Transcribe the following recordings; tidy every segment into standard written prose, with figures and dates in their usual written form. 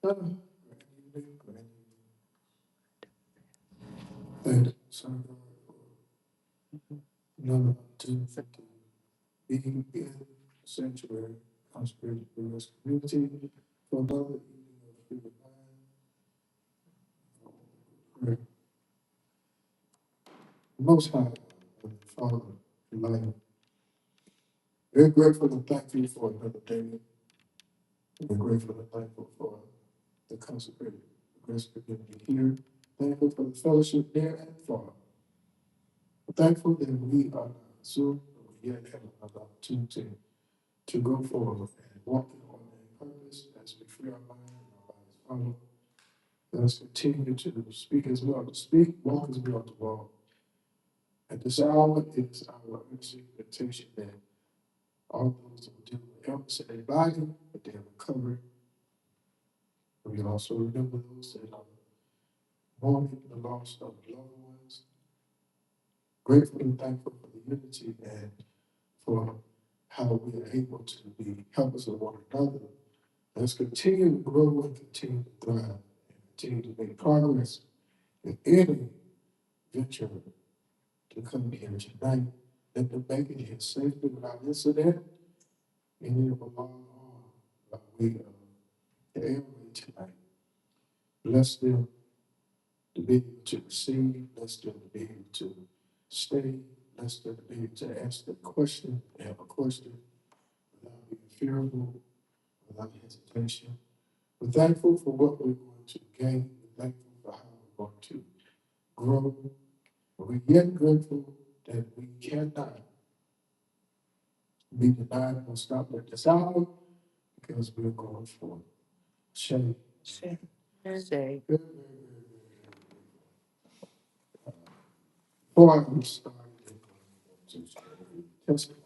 Good evening, thank you, sir, for another opportunity to be in the sanctuary, consecrated for this community, for another evening of human prayer. Most High, Father, life. We're grateful and thankful for another day. We're grateful and thankful for the consecrated grace community here. Thankful for the fellowship near and far. We're thankful that we are not Zoom, but we yet have another opportunity to go forward and walk in our purpose as we free our mind and our bodies follow. Let us continue to speak as we ought to speak, walk as we ought to walk. At this hour, it is our earnest expectation that all those that deal with illness in their body, that they are recovering. We also remember those that are mourning the loss of loved ones. Grateful and thankful for the unity and for how we are able to be helpers of one another. Let's continue to grow and continue to thrive and continue to make progress in any venture to come here tonight. Let them make it here safely without incident. And it will belong on by way of the airway tonight. Bless them to be able to receive. Bless them to be able to stay. Bless them to be able to ask the question, have a question without being fearful, without hesitation. We're thankful for what we're going to gain. We're thankful for how we're going to grow. But we're yet grateful that we cannot be denied or stopped at this hour because we're going forward. Shame. Shame. Before I get started, testimony.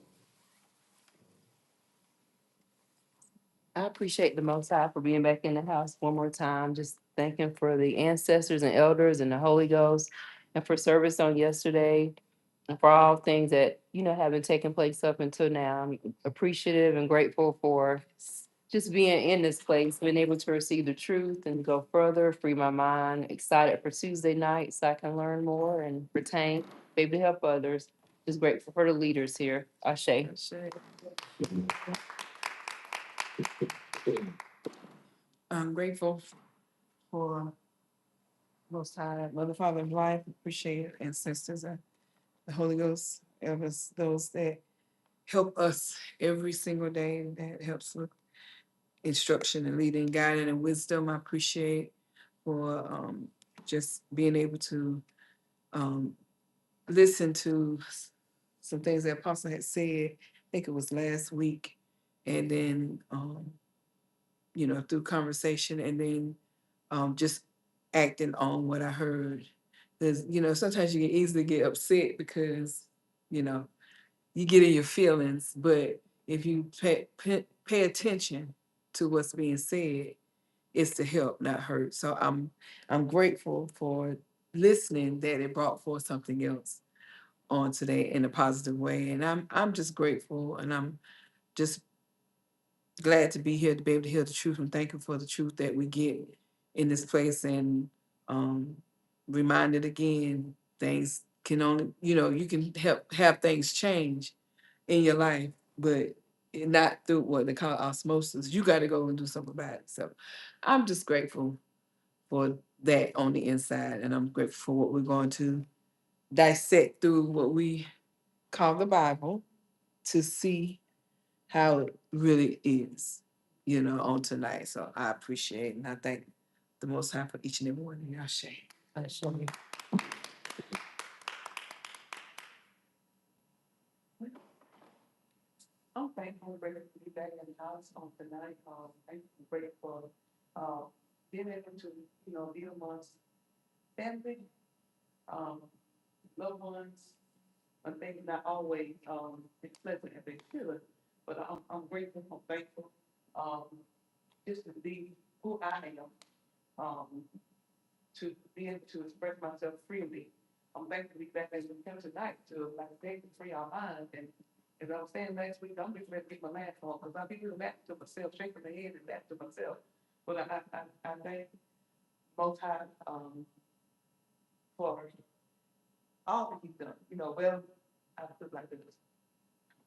I appreciate the Most High for being back in the house one more time. Just thanking for the ancestors and elders and the Holy Ghost, and for service on yesterday, and for all things that have been taking place up until now. I'm appreciative and grateful for just being in this place, being able to receive the truth and go further, free my mind. Excited for Tuesday night so I can learn more and retain, be able to help others. Just grateful for the leaders here. Ashe. I'm grateful for Most High, Mother, Father of life, appreciate ancestors and the Holy Ghost, elders, those that help us every single day, that helps with instruction and leading, guiding, and wisdom. I appreciate for just being able to listen to some things that Apostle had said. I think it was last week, and then through conversation, and then just acting on what I heard. Because, sometimes you can easily get upset because, you get in your feelings, but if you pay attention to what's being said, it's to help, not hurt. So I'm grateful for listening that it brought forth something else on today in a positive way. And I'm just grateful, and I'm just glad to be here to be able to hear the truth, and thankful for the truth that we get in this place, and reminded again, things can only, you can help have things change in your life, but not through what they call osmosis. You got to go and do something about it. So I'm just grateful for that on the inside, and I'm grateful for what we're going to dissect through what we call the Bible to see how it really is, on tonight. So I appreciate and I thank the Most High for each and every one of you. Ashe. I'm thankful and grateful to be back in the house on tonight. I'm grateful for being able to, be amongst family, um, loved ones. I think not always it's pleasant as they should, but I'm grateful, I'm thankful, um, just to be who I am, um, to be able to express myself freely. I'm thankful to be back in the camp tonight to like they can free our minds. And as I was saying last week, I'm just ready to get my laugh on because I be doing that to myself, shaking my head and that to myself. Well, I thank Most High, for all that he's done, well, I feel like this,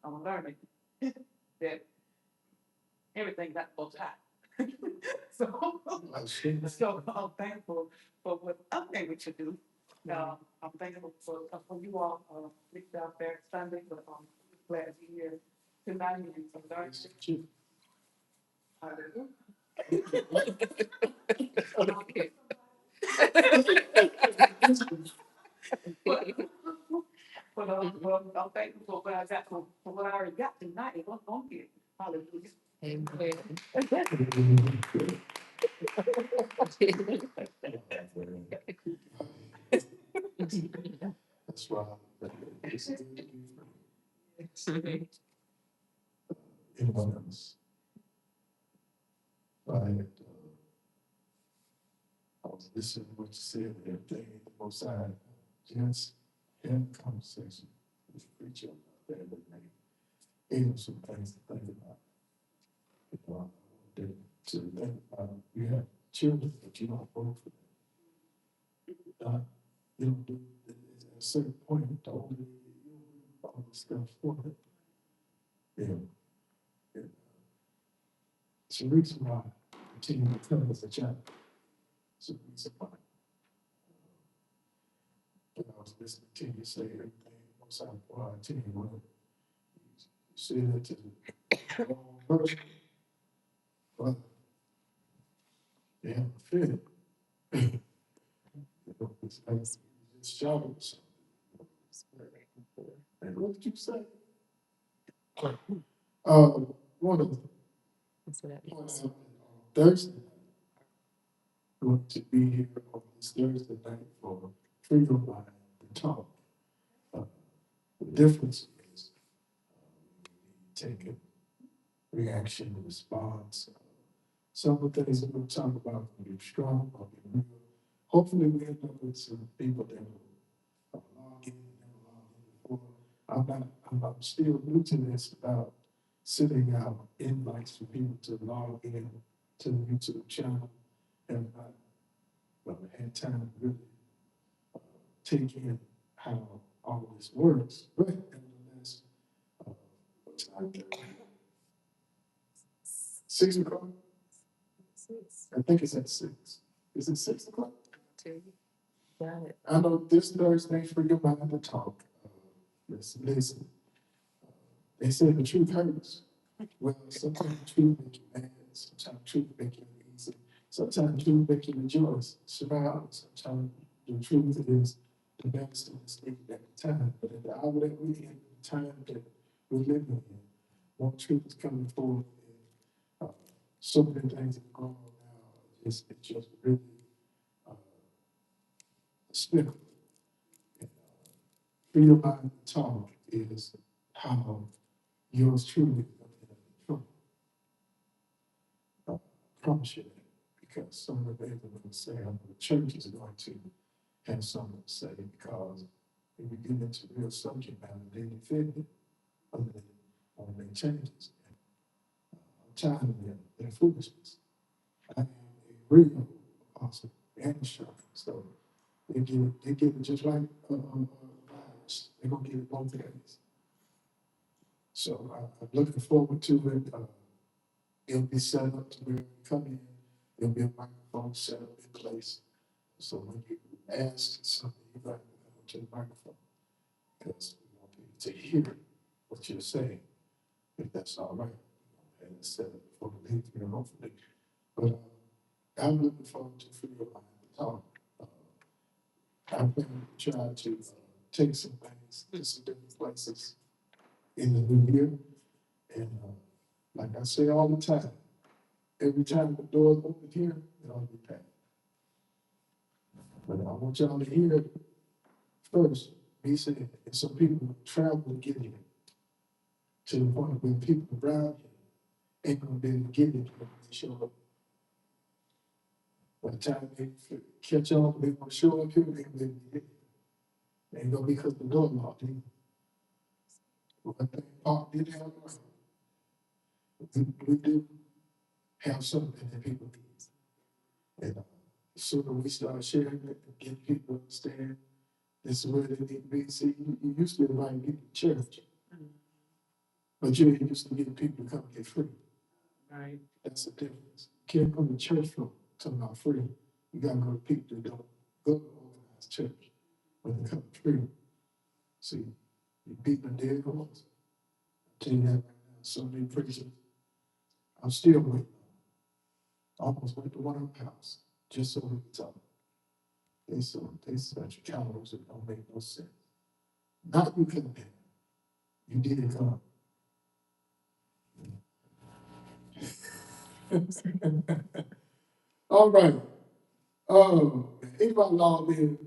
I'm learning that everything got Most High. So, I see. so I'm thankful for what I'm able to do. I'm thankful for you all, reached out there Sunday, but, glad to be here tonight and learn. Well, I'm thankful for what I got, for what I already got tonight, and what's gonna get. Hallelujah. Amen. That's why anyone else. I was listening to what you said and everything, the most side, just had a conversation with the preacher the other night. Gave him some things to think about. To think about, you have children, but you don't vote for them. You don't do, at a certain point, the older you get, you don't do all this stuff for them. Yeah. It's the reason why I continue to come as a child. It's the reason why. When I was listening to you say everything, once I tell you what, you said that to the wrong person. But, yeah, I feel it. It's like, it's shouting something. And what did you say? One of the Thursday, going to be here on this Thursday night for Freedom Line to talk. The difference is taking reaction, response. Some of the things that we'll talk about will be strong, will be real. Hopefully, we end up with some people that will log in and never logged in before. I'm still new to this about sending out invites for people to log in to the YouTube channel. And I had time to really take in how all this works. But nevertheless, what time? 6 o'clock? I think it's at 6. Is it 6 o'clock? Got it. I know this Thursday for your mind to talk. Listen. They say the truth hurts. Well, sometimes the truth make you mad. Sometimes the truth make you uneasy. Sometimes the truth make you rejoice, smile. Sometimes the truth is the best in this age at the time. But at the hour that we're in, the time that we're living in, more truth is coming forward. And, so many things that are going on now. It's just really despicable. Freedom of talk is how yours truly is going to end up in trouble. I promise you that, because some of the things I'm going to say, I know the church is going to have something to say, because when you get into real subject matter, they defend it, or they changes. I'm tired of their foolishness. I am a real apostle and instructor, so they get it just like virus. They're gonna get it both ways. So I'm looking forward to it. It'll be set up to where you come in, there'll be a microphone set up in place. So when you ask something, you got to go to the microphone, because we want people to hear what you're saying, if that's all right. And it's set up before the leave here, hopefully. But I'm looking forward to Freedom Line to talk. I'm going to try to take some things to some different places in the new year. And like I say all the time, every time the doors open here, it ought to be packed. But I want y'all to hear it first. He said, and some people travel to get here, to the point where people around here ain't gonna be able to get it when they show up. By the time they catch on, they gonna show up here, they gonna be able to get it. Ain't gonna be because the door locked in. One thing Paul did have, we do have something that people need. And the sooner we start sharing it and get people to understand this is where they need to be. See, you used to invite people to church, but you ain't used to getting people to come get free. Right. That's the difference. You can't come to church for talking about free. You gotta go to people that don't go to organized church when they come free. See, you beat the dead horse. I'll tell you that right now. So many preachers, I'm still waiting. I almost went to one of the house just so we could talk. They such cowards that don't make no sense. Not you couldn't have. You did come. All right. Anybody logged in?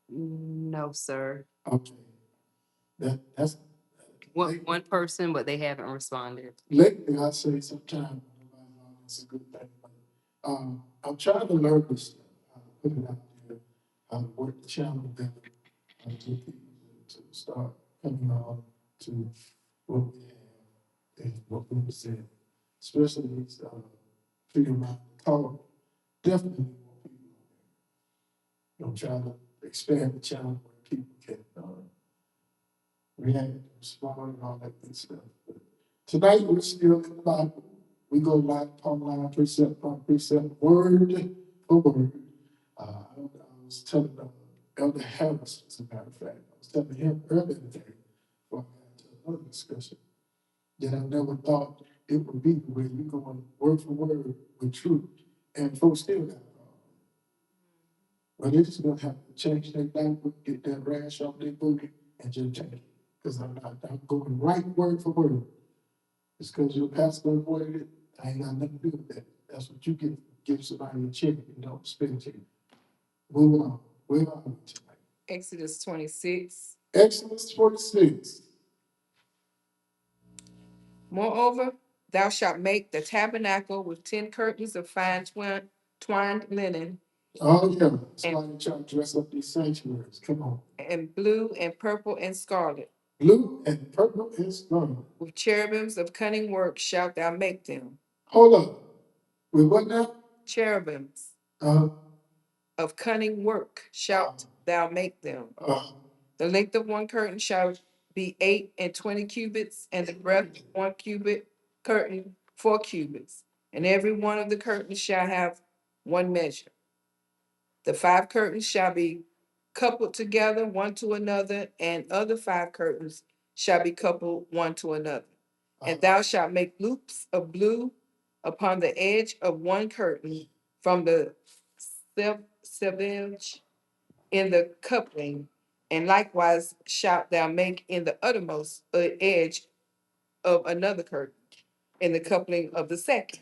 No, sir. Okay. That's One person, but they haven't responded. lately I say sometimes it's a good thing. But, I'm trying to learn this stuff, how to put it out there, how to work the channel better, how to get people to start coming on to what we have and what we said, especially these freedom of talk. Definitely more people. I'm trying to expand the channel where people can react, respond, and all that good stuff. But tonight we're still in the Bible. We go line upon line, precept upon precept, word for word. I was telling Elder Harris, as a matter of fact, I was telling him earlier today, before I got into another discussion, that I never thought it would be the way you going word for word with truth, and folks still got a problem. But they're just gonna have to change their diaper, get that rash off their booty, and just change it. Because I'm going right word for word. It's because your pastor avoided it. I ain't got nothing to do with that. That's what you get. Give somebody a check and don't spend it. Move on. Where are we tonight? Exodus 26. Exodus 26. Moreover, thou shalt make the tabernacle with 10 curtains of fine twined linen. Oh, yeah. That's why you try to dress up these sanctuaries. Come on. And blue and purple and scarlet. Blue and purple and scarlet. With cherubims of cunning work shalt thou make them. Hold up. With what now? Cherubims Uh, of cunning work shalt thou make them. uh, The length of one curtain shall be 28 cubits, and the breadth of one cubit curtain 4 cubits. And every one of the curtains shall have one measure. The 5 curtains shall be coupled together one to another, and other 5 curtains shall be coupled one to another. And thou shalt make loops of blue upon the edge of one curtain from the selvedge in the coupling, and likewise shalt thou make in the uttermost edge of another curtain in the coupling of the second.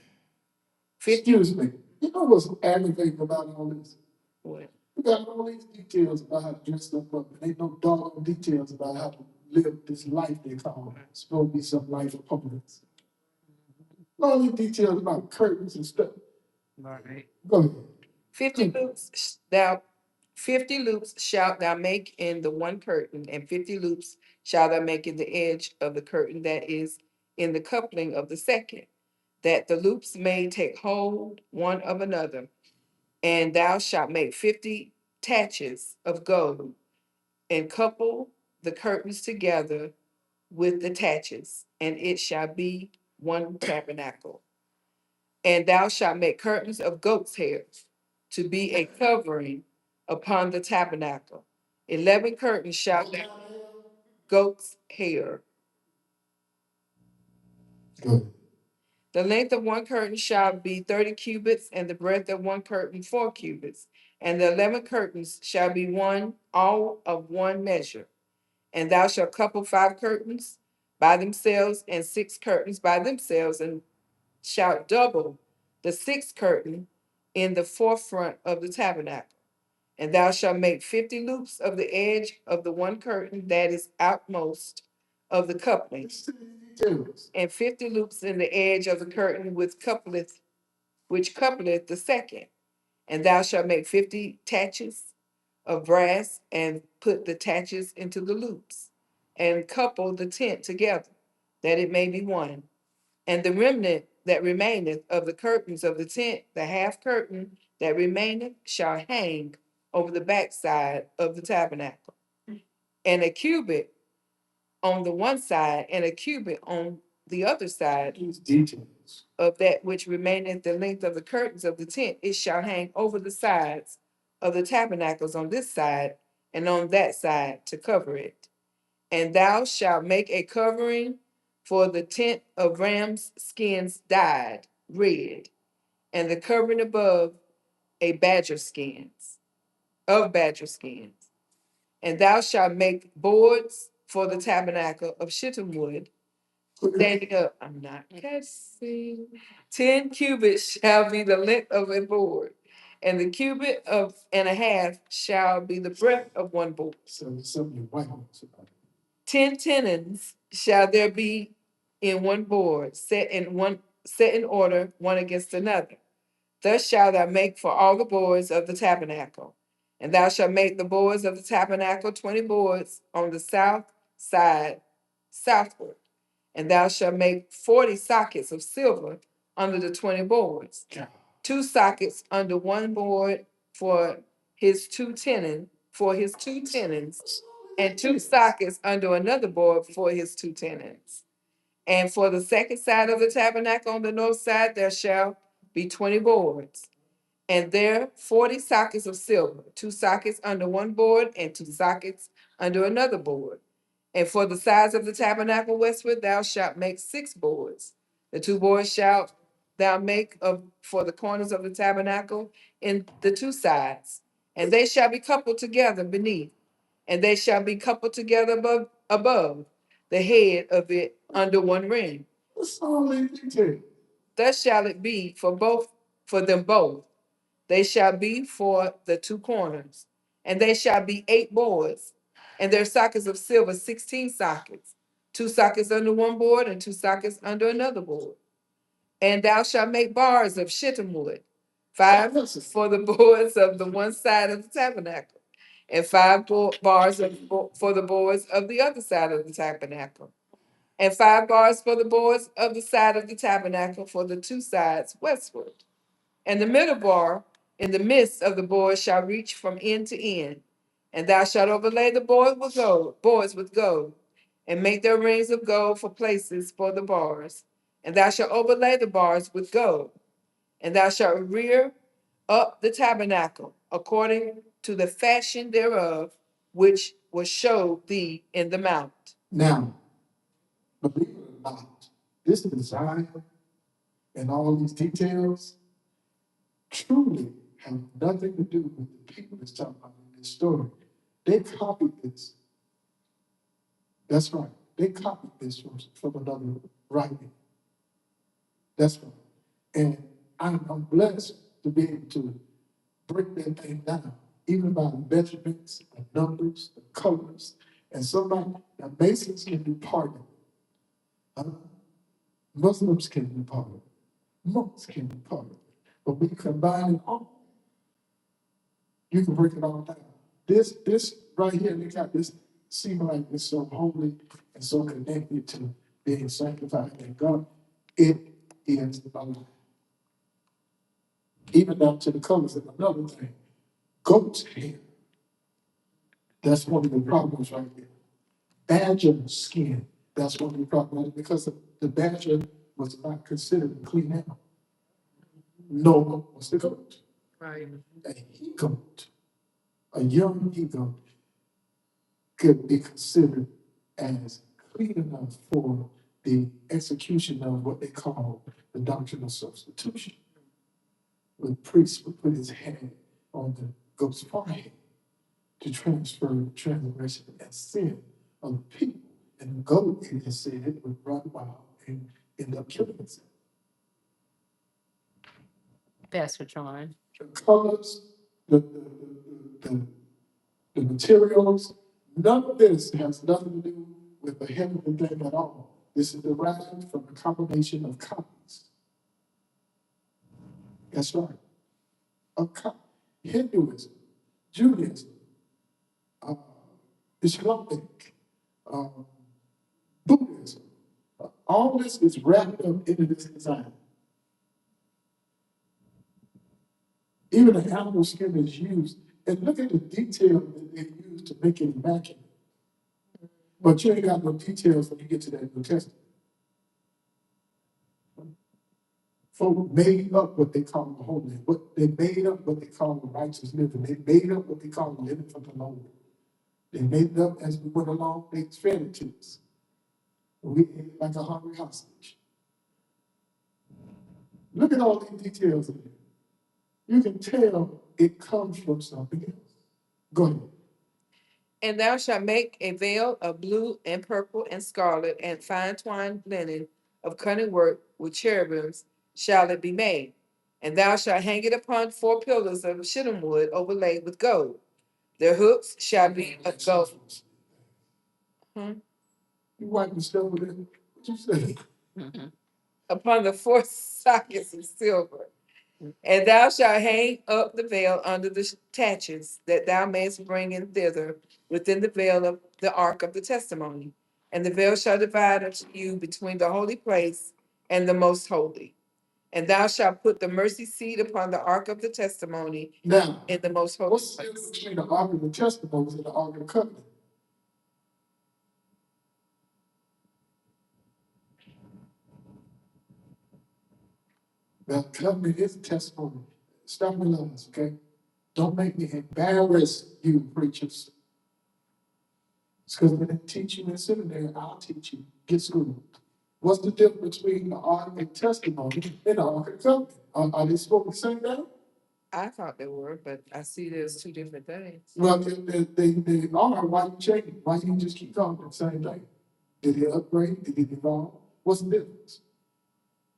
50. excuse me. You know what's aggravating about all this? What? We got all these details about how to dress stuff up, and ain't no doggone details about how to live this life they call it. It's supposed to be some life of holiness. All these details about curtains and stuff. Right. Go ahead. 50 loops shalt thou make in the one curtain, and 50 loops shalt thou make in the edge of the curtain that is in the coupling of the second, that the loops may take hold one of another. And thou shalt make 50 taches of gold, and couple the curtains together with the taches, and it shall be one tabernacle. And thou shalt make curtains of goat's hairs to be a covering upon the tabernacle. 11 curtains shalt thou goat's hair. Good. The length of one curtain shall be 30 cubits, and the breadth of one curtain 4 cubits. And the 11 curtains shall be one, all of one measure. And thou shalt couple 5 curtains by themselves, and 6 curtains by themselves, and shalt double the 6th curtain in the forefront of the tabernacle. And thou shalt make 50 loops of the edge of the one curtain that is outmost of the coupling, and 50 loops in the edge of the curtain which coupleth the second. And thou shalt make 50 taches of brass, and put the taches into the loops, and couple the tent together, that it may be one. And the remnant that remaineth of the curtains of the tent, the half curtain that remaineth shall hang over the backside of the tabernacle, and a cubit on the one side, and a cubit on the other side These details. of that which remaineth the length of the curtains of the tent. It shall hang over the sides of the tabernacles on this side and on that side to cover it. And thou shalt make a covering for the tent of rams' skins dyed red, and the covering above a badger skins, of badger skins. And thou shalt make boards for the tabernacle of shittim wood, standing up. I'm not catching. 10 cubits shall be the length of a board, and the cubit of and a half shall be the breadth of one board. So there's something white on it. 10 tenons shall there be in one board, set in order, one against another. Thus shalt thou make for all the boards of the tabernacle. And thou shalt make the boards of the tabernacle 20 boards on the south side southward. And thou shalt make 40 sockets of silver under the 20 boards, 2 sockets under one board for his two tenons, and 2 sockets under another board for his 2 tenons. And for the second side of the tabernacle on the north side, there shall be 20 boards, and there 40 sockets of silver, 2 sockets under one board and 2 sockets under another board. And for the sides of the tabernacle westward, thou shalt make 6 boards. The 2 boards shalt thou make for the corners of the tabernacle in the 2 sides, and they shall be coupled together beneath, and they shall be coupled together above the head of it under one ring. What's all these details? Thus shall it be for them both. They shall be for the 2 corners, and they shall be 8 boards, and their sockets of silver 16 sockets, 2 sockets under one board and 2 sockets under another board. And thou shalt make bars of shittim wood, 5 for the boards of the one side of the tabernacle, and 5 bars for the boards of the other side of the tabernacle, and 5 bars for the boards of the side of the tabernacle for the 2 sides westward. And the middle bar in the midst of the board shall reach from end to end. And thou shalt overlay the boards with gold, and make their rings of gold for places for the bars. And thou shalt overlay the bars with gold. And thou shalt rear up the tabernacle according to the fashion thereof, which was showed thee in the mount. Now, believe it or not, this design and all these details truly have nothing to do with the people that's talking about in this story. They copied this. That's right. They copied this from another writing. That's right. And I'm blessed to be able to break that thing down, even by the measurements, the numbers, the colors. And somebody, now Masons can do part of it. Muslims can do part of it. Monks can do part of it. But when you combine it all, you can break it all down. This right here, they got this seem like it's so holy and so connected to being sanctified in God. It is the Bible. Even down to the colors. And another thing, goat's hair. That's one of the problems right there. Badger skin. That's one of the problems because the badger was not considered a clean animal. Noah was the goat. Right. A he-goat, a young he-goat, could be considered as clean enough for the execution of what they call the doctrine of substitution. The priest would put his hand on the goat's forehead to transfer the transgression and sin of the people. And the goat, it is said, would run wild and end up killing itself. Pastor John. The colors, the materials, none of this has nothing to do with the heavenly thing at all. This is derived from a combination of copies. That's right. Hinduism, Judaism, Islamic, Buddhism. All this is wrapped up into this design. Even the animal skin is used, and look at the detail that they use to make it immaculate. But you ain't got no details when you get to that New Testament. Folk made up what they call the holy, what they made up what they call the righteous living. They made up what they call living for the Lord. They made it up as we went along, they fed it to us. We ate it like a hungry hostage. Look at all these details in there. You can tell it comes from something else. Go ahead. And thou shalt make a veil of blue and purple and scarlet and fine twined linen of cunning work with cherubims shall it be made. And thou shalt hang it upon 4 pillars of shittim wood overlaid with gold. Their hooks shall be of gold. Hmm? You wiping stuff with it? What you say? Upon the 4 sockets of silver. And thou shalt hang up the veil under the taches, that thou mayest bring in thither within the veil of the ark of the testimony. And the veil shall divide unto you between the holy place and the most holy. And thou shalt put the mercy seat upon the ark of the testimony Now, in the most holy what's the place. difference between the Ark of the Testimony and the Ark of the Covenant? The covenant is a testimony. Stop me, love, okay? Don't make me embarrass you, preachers. It's because when they teach you in seminary, I'll teach you. Get schooled. What's the difference between the Ark of Testimony and the Ark of Covenant? Are they supposed to say that? I thought they were, but I see there's 2 different things. Well, they are. Why you checking? Why you just keep calling it the same thing? Did it upgrade? Did it evolve? What's the difference?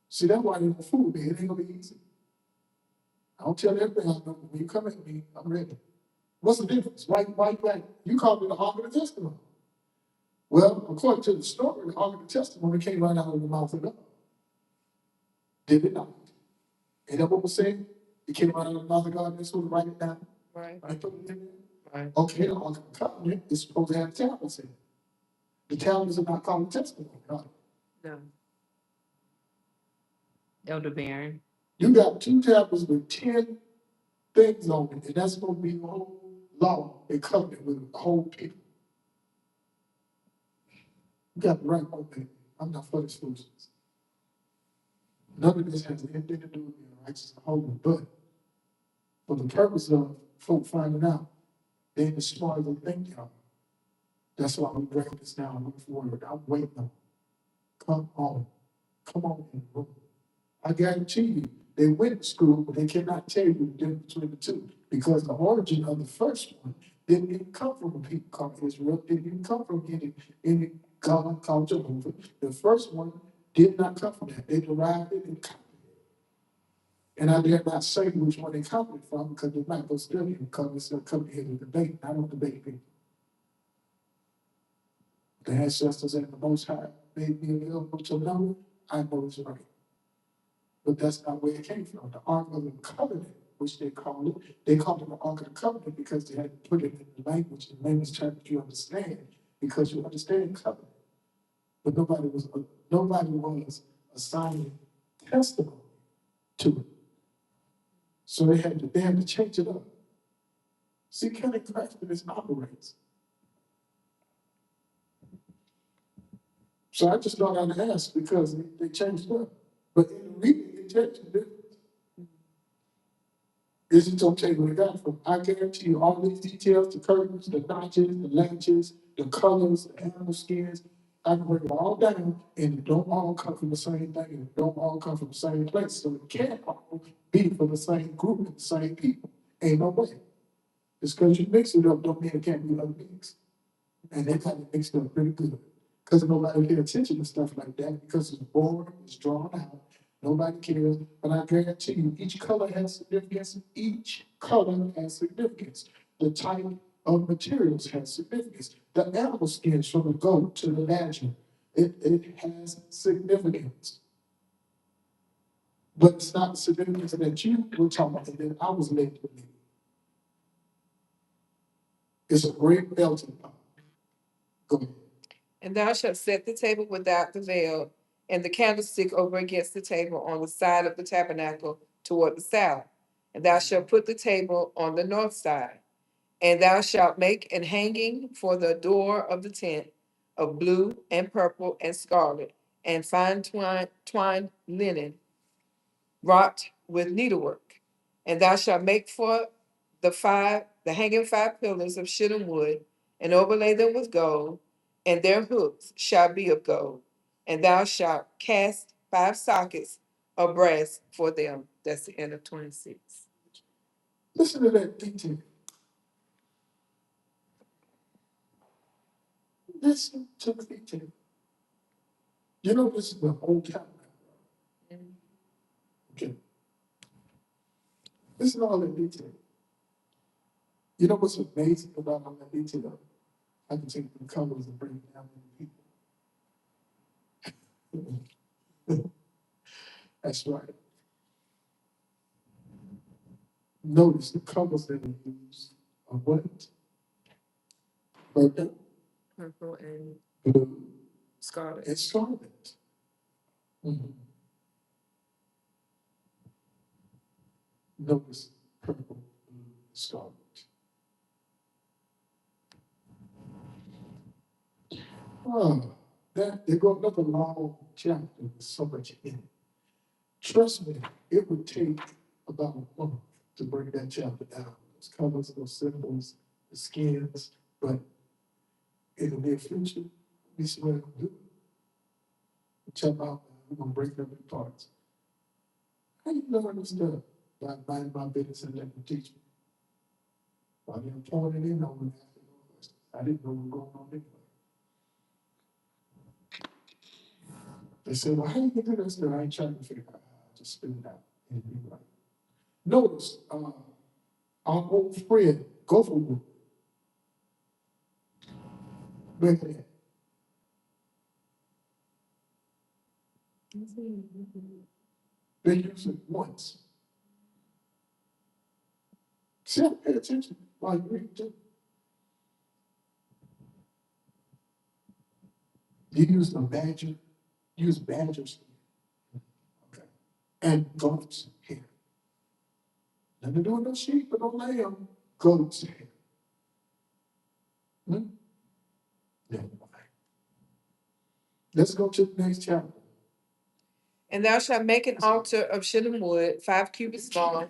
See, that's why they don't fool me. It ain't gonna be easy. I don't tell everything I know. When you come at me, I'm ready. What's the difference? Why you like you called it the Ark of the Testimony? Well, according to the story, the Ark of the Testimony came right out of the mouth of God. Did it not? Ain't that what was saying? It came out of the mouth of God. That's what to write it down. Right. I put it in there. Right. Okay, the Ark of the Covenant is supposed to have tablets in it. The tablets are not called testimony. Right? No. Elder Baron. You got 2 tablets with 10 things on it, and that's supposed to be the whole law and covenant with the whole people. You got the right one, baby. I'm not for this foolishness. None of this has anything to do with being righteous and holy, but for the purpose of folk finding out, they're the smarter than they think they are. That's why we break this down word for word. I'm waiting on. Come on. Come on in the room. I guarantee you, they went to school, but they cannot tell you the difference between the two because the origin of the first one didn't come from a people called Israel. It didn't come from any God called Jehovah. The first one did not come from that. They derived it and copied it. And I dare not say which one they copied it from because they might go study it because it's going to come here to debate. I don't debate people. The ancestors and the Most High made me available to know. I know it's right. But that's not where it came from. The Ark of the Covenant, which they called it the Ark of the Covenant because they had to put it in the language term that you understand, because you understand covenant. But nobody was assigning testimony to it. So they had to change it up. See, Kenny craftiness operates. So I just thought I'd ask because they changed it up. But in the reading, it tells you different. Is it okay where it got from? I guarantee you all these details, the curtains, the notches, the latches, the colors, the animal skins, I can break it all down and it don't all come from the same thing and it don't all come from the same place. So it can't all be from the same group and the same people. Ain't no way. It's because you mix it up, don't mean it can't be unmixed. And they got it mixed up pretty good. Because nobody pay attention to stuff like that because it's boring, it's drawn out. Nobody cares. But I guarantee you, each color has significance. Each color has significance. The type of materials has significance. The animal skins from the goat to the badger, it has significance. But it's not the significance that you were talking about and that I was led to believe. It's a great melting pot. Go ahead. And thou shalt set the table without the veil, and the candlestick over against the table on the side of the tabernacle toward the south. And thou shalt put the table on the north side. And thou shalt make an hanging for the door of the tent of blue and purple and scarlet and fine twined linen wrought with needlework. And thou shalt make for the hanging 5 pillars of shittim wood, and overlay them with gold, and their hooks shall be of gold. And thou shalt cast 5 sockets of brass for them. That's the end of 26. Listen to that detail. Listen to the detail. You know, this is the whole tabernacle. Okay. Listen to all that detail. You know what's amazing about all that detail? I can take the colors and break it down into people. That's right. Notice the colors that we use are what? Purple, Purple and blue, scarlet. and scarlet. Mhm. Notice purple, blue, scarlet. Oh, they go another long chapter with so much in it. Trust me, it would take about a month to break that chapter down. Those colors, those symbols, the skins, but in the near future, this is what I'm gonna do. Check out, we're gonna break it up in parts. How you learn this stuff? By minding my business and letting them teach me. While they're pouring it in, I wouldn't ask them no questions. I didn't know what was going on anyway. They said, well, how you do this? And I ain't trying to figure out how to just spit it out and be right. Notice, our old friend, Gopherwood, look at that. They use it once. See, I pay attention while you read too. You use the badger, use badgers. Okay. And goats hair. Nothing to do with no sheep or no lamb. Goats hair. Hmm? Never mind. Let's go to the next chapter. And thou shalt make an altar of shittim wood, 5 cubits long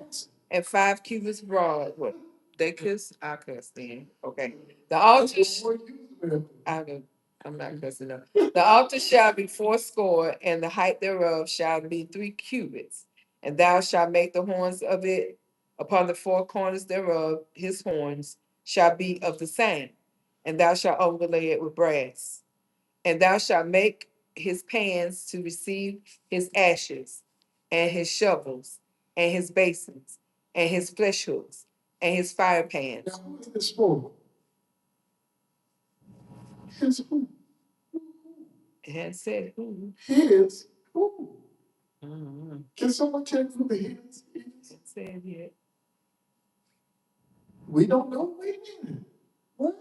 and 5 cubits broad. What? They cuss? I cuss then. Okay. The altar. I don't, I'm not cussing up. The altar shall be 80, and the height thereof shall be 3 cubits. And thou shalt make the horns of it upon the 4 corners thereof, his horns shall be of the same. And thou shalt overlay it with brass. And thou shalt make his pans to receive his ashes, and his shovels, and his basins, and his flesh hooks, and his fire pans. Now, who is this for? His who? It hadn't said who. His who? Mm-hmm. Can someone check who the his is? It said yet. We don't know. Wait a minute. What?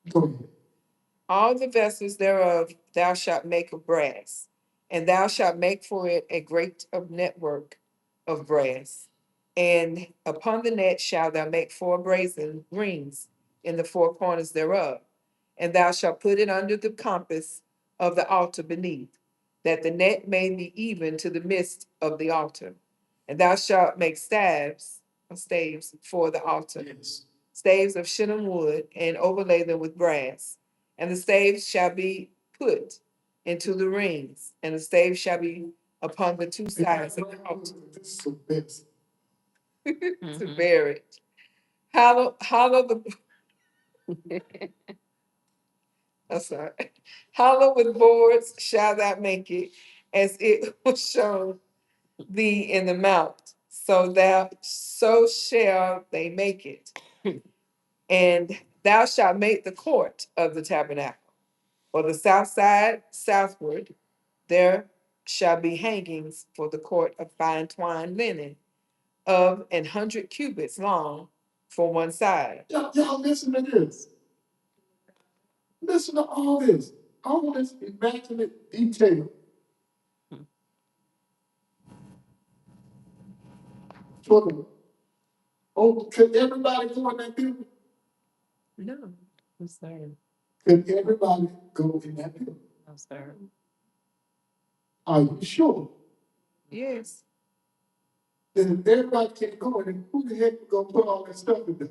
Go ahead. All the vessels thereof thou shalt make of brass, and thou shalt make for it a grate of network of brass. And upon the net shalt thou make 4 brazen rings in the 4 corners thereof. And thou shalt put it under the compass of the altar beneath, that the net may be even to the midst of the altar. And thou shalt make staves for the altar, Yes. staves of shittim wood, and overlay them with brass. And the staves shall be put into the rings, and the staves shall be upon the 2 sides of the altar This is the best. to bear it. Hollow the I'm sorry. Hollow with boards shall thou make it, as it was shown thee in the mount. So shall they make it. And thou shalt make the court of the tabernacle. For the south side, southward, there shall be hangings for the court of fine twined linen of 100 cubits long for one side. Y'all listen to this. Listen to all this. All this immaculate detail. for the, oh, could everybody go in that building? No. No, sir. Could everybody go in that building? No, sir. Are you sure? Yes. Then if everybody can't go in, who the heck is gonna put all that stuff in there?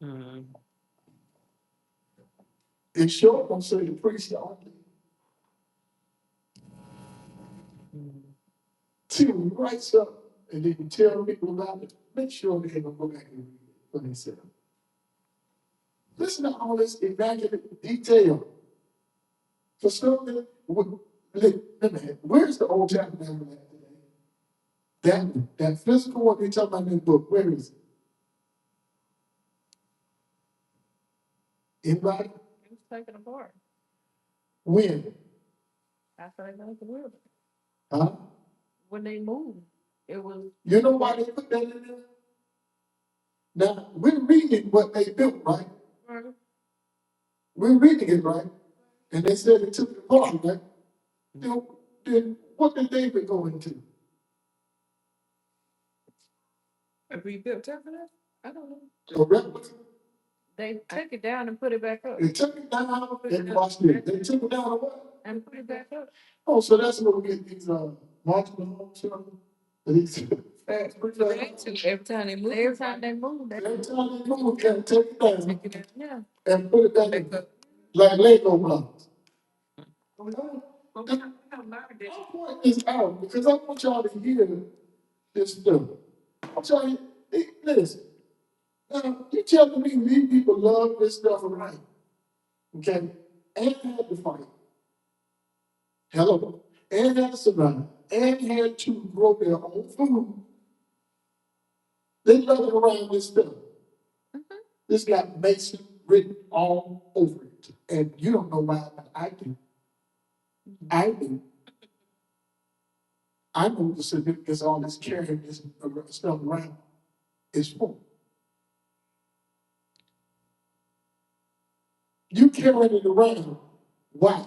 Mm. It's sure gonna say the priest only. Mm. See, when you write something and then you tell people about it, make sure they gonna go back and read it for themselves. Listen to all this immaculate detail. For something, where's the old tabernacle at today? That physical one they talk about in the book, where is it? Anybody? It was taken apart. When? After they moved the river. Huh? When they moved, it was. You know why they put that in there? Now, we're reading what they built, right? Right. We're reading it, right? And they said it took it apart, right? Then what did David go into? A rebuilt tabernacle? I don't know. A replica. They took it down and put it back up. They took it down and watched it. They took it down and what? And put it back up. Oh, so that's where we get these marching homes from. These fast preachers. Every time they move. Every time they moved, Every time they move, they take it down Take it down. yeah. and put it back Back in. up. Like Lego blocks. We have learned that. I'll point this out because I want y'all to hear this stuff. I want y'all to listen. Now, you telling me these people love this stuff around, okay? And had to fight. Hello. And had to survive. And had to grow their own food. They love it around this stuff. This got Mason written all over it. And you don't know why, but I do. I do. I know the significance all this carrying this stuff around is for. You carrying it around. Why?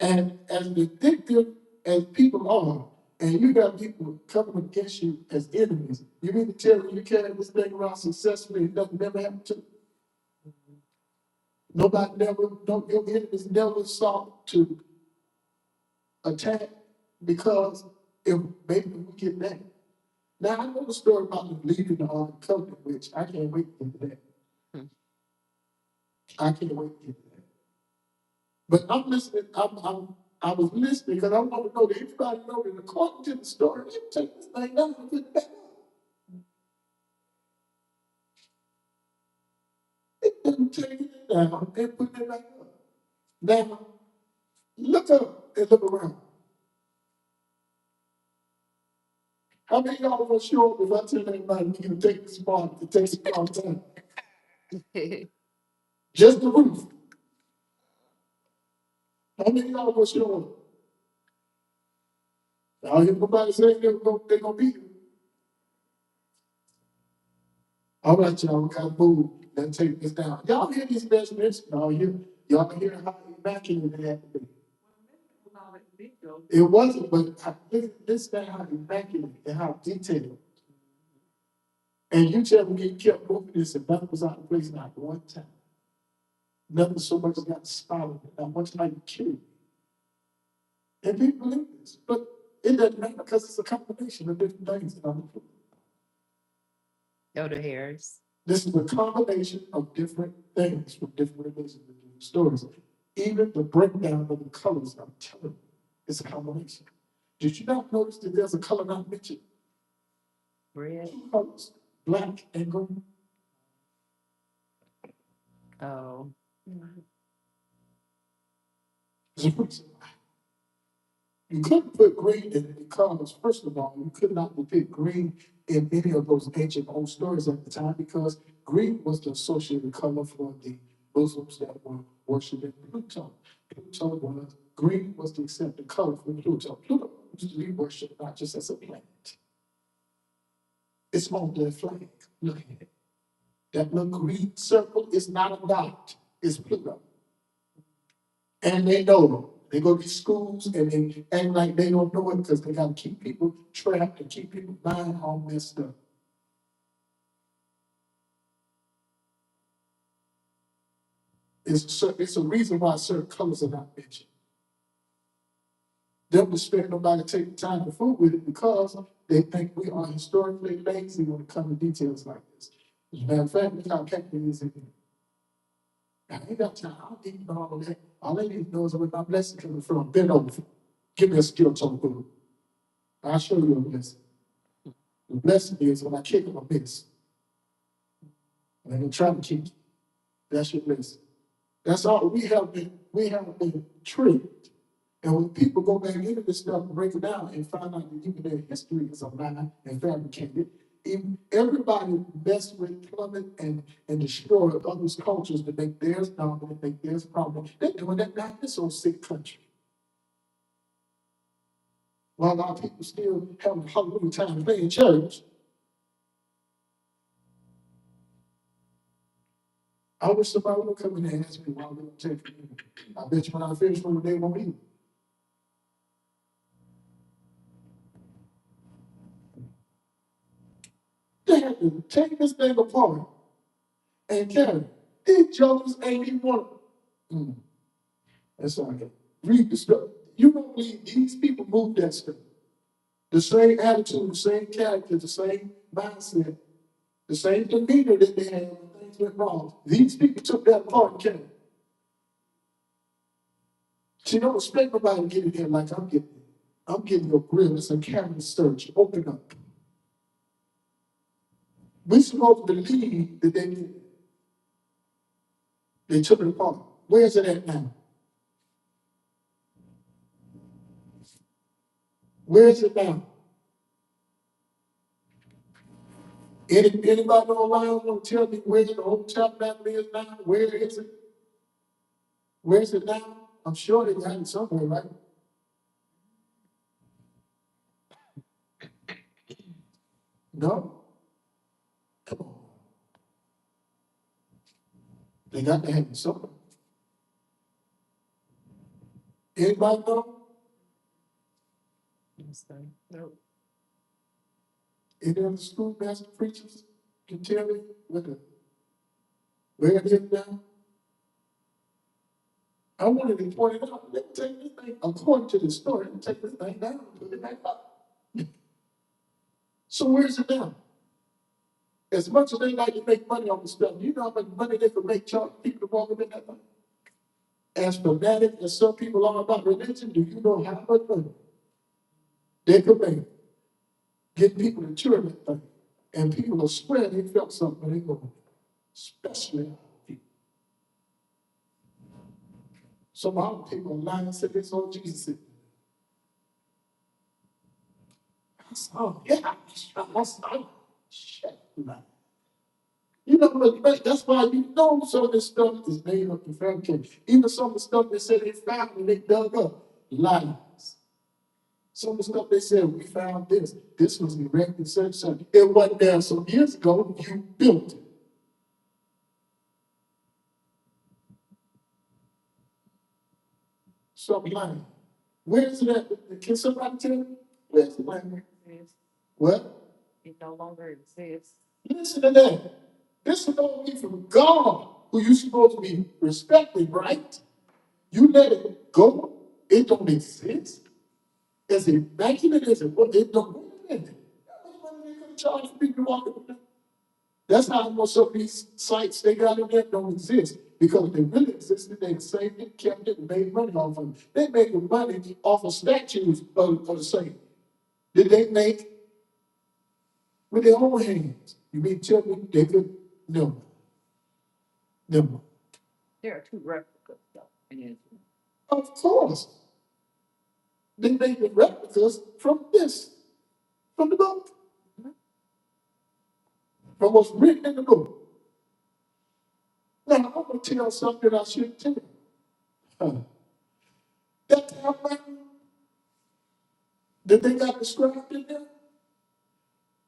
And as addictive as people are, and you got people coming against you as enemies, you mean to tell me you carry this thing around successfully and nothing never happened to you? Nobody never, no, your enemies never sought to attack because if maybe we get that. Now I know the story about them leaving the Ark Covenant, which I can't wait to get to that. I can't wait to get to that. But I'm listening, I was listening because I want to know that everybody know that according to the story, you take this thing down and put it back up. It didn't take it down and put it back up. Now, look up and look around. How many of y'all will show up if I tell everybody we can take this part, it takes a long time? Just the roof. How many of y'all will show up? Now, if nobody saying they're gonna be here. All right, y'all, we gotta move. Let's take this down. Y'all hear these measurements? Y'all hear how immaculate it had to be. It wasn't, but this is how immaculate and how detailed. And you tell me you kept moving this and nothing was out of place not one time. Nothing so much got a spot on it, not much like you killed. And people believe this, but it doesn't matter because it's a combination of different things. Elder Harris. This is a combination of different things from different religions and different stories. Even the breakdown of the colors, I'm telling you, it's a combination. Did you not notice that there's a color not mentioned? Red. Two colors, black and green. Oh. There's a reason why. You couldn't put green in it because, first of all, you could not depict green in any of those ancient old stories at the time because green was the associated color for the Muslims that were worshiping Pluto. Green was the accepted color for Pluto. Pluto was to be worshipped not just as a planet. It's on their flag. Look at it. That little green circle is not a dot, it's Pluto. And they know they go to schools and they act like they don't know it because they got to keep people trapped and keep people mind all messed up. It's a reason why certain colors are not mentioned. They don't expect nobody to take the time to fool with it because they think we are historically lazy when it comes to details like this. As a matter of fact, look how Captain is in here. I ain't got time. I don't need all of that. All I need to know is where my blessing coming from. Bend over. Give me a skill toe food. I'll show you a blessing. The blessing is when I kick them, I miss. And I'm trying to kick you. That's your blessing. That's all we have been tricked. And when people go back into this stuff and break it down and find out that even their history is a lie and fabricated, everybody mess with, plummet, and destroy others' cultures to make theirs dominant, make theirs prominent. They're doing that now in this old sick country. While our people still having a hallelujah time playing church, I wish somebody would come in and ask me why we don't take communion. I bet you when I finish one, they won't eat. They have to take this thing apart and carry it. These jokers ain't even one. That's all right. Read the stuff. You don't believe these people move that stuff. The same attitude, the same character, the same mindset, the same demeanor that they had when things went wrong. These people took that apart and carried it. See, don't expect nobody to get in here like I'm getting it. I'm getting your grill. It's a camera search. Open up. We're supposed to believe that they did it. They took it apart. Where's it at now? Where is it now? Anybody online want to tell me where the old tabernacle is now? Where is it? Where is it now? I'm sure they got it somewhere, right? No? Come on. They got to have it somewhere. Anybody know? No. Any other schoolmaster preachers can tell me where it is now? I wanted to point it out. Let me take this thing, according to the story, let me take this thing down and put it back up. So where's it now? As much as they like to make money on the stuff, you know how much money they could make charge people to walk up in that thing? As fanatic as some people are about religion, do you know how much money they could make get people to turn that thing? And people will swear they felt something when they go, especially people. Some other people are lying and say this on Jesus. I saw, yeah, I saw. Shit, man. You know, but that's why you know some of this stuff is made up and fabricated. Even some of the stuff they said they found and they dug up, lies. Some of the stuff they said, we found this. This was erected, such. It wasn't there some years ago. You built it. Some lying. Where's it at? Can somebody tell me? Where's the lying? What? It no longer exists. Listen to that. This is supposed to be from God, who you're supposed to be respecting, right? You let it go. It don't exist. As immaculate as it was, it don't. Wait a minute. How much money they gonna charge for people to walk up there? That's how most of these sites they got in there don't exist. Because if they really existed, they'd saved it, kept it, and made money off of it. They make money off of statues of the saint. Did they make with their own hands? You mean tell me they could? No. No. There are two replicas though. Of course. They made the replicas from this, from the book, from what's written in the book. Now, I'm going to tell something I shouldn't tell. Huh. That tabernacle that they got described in there,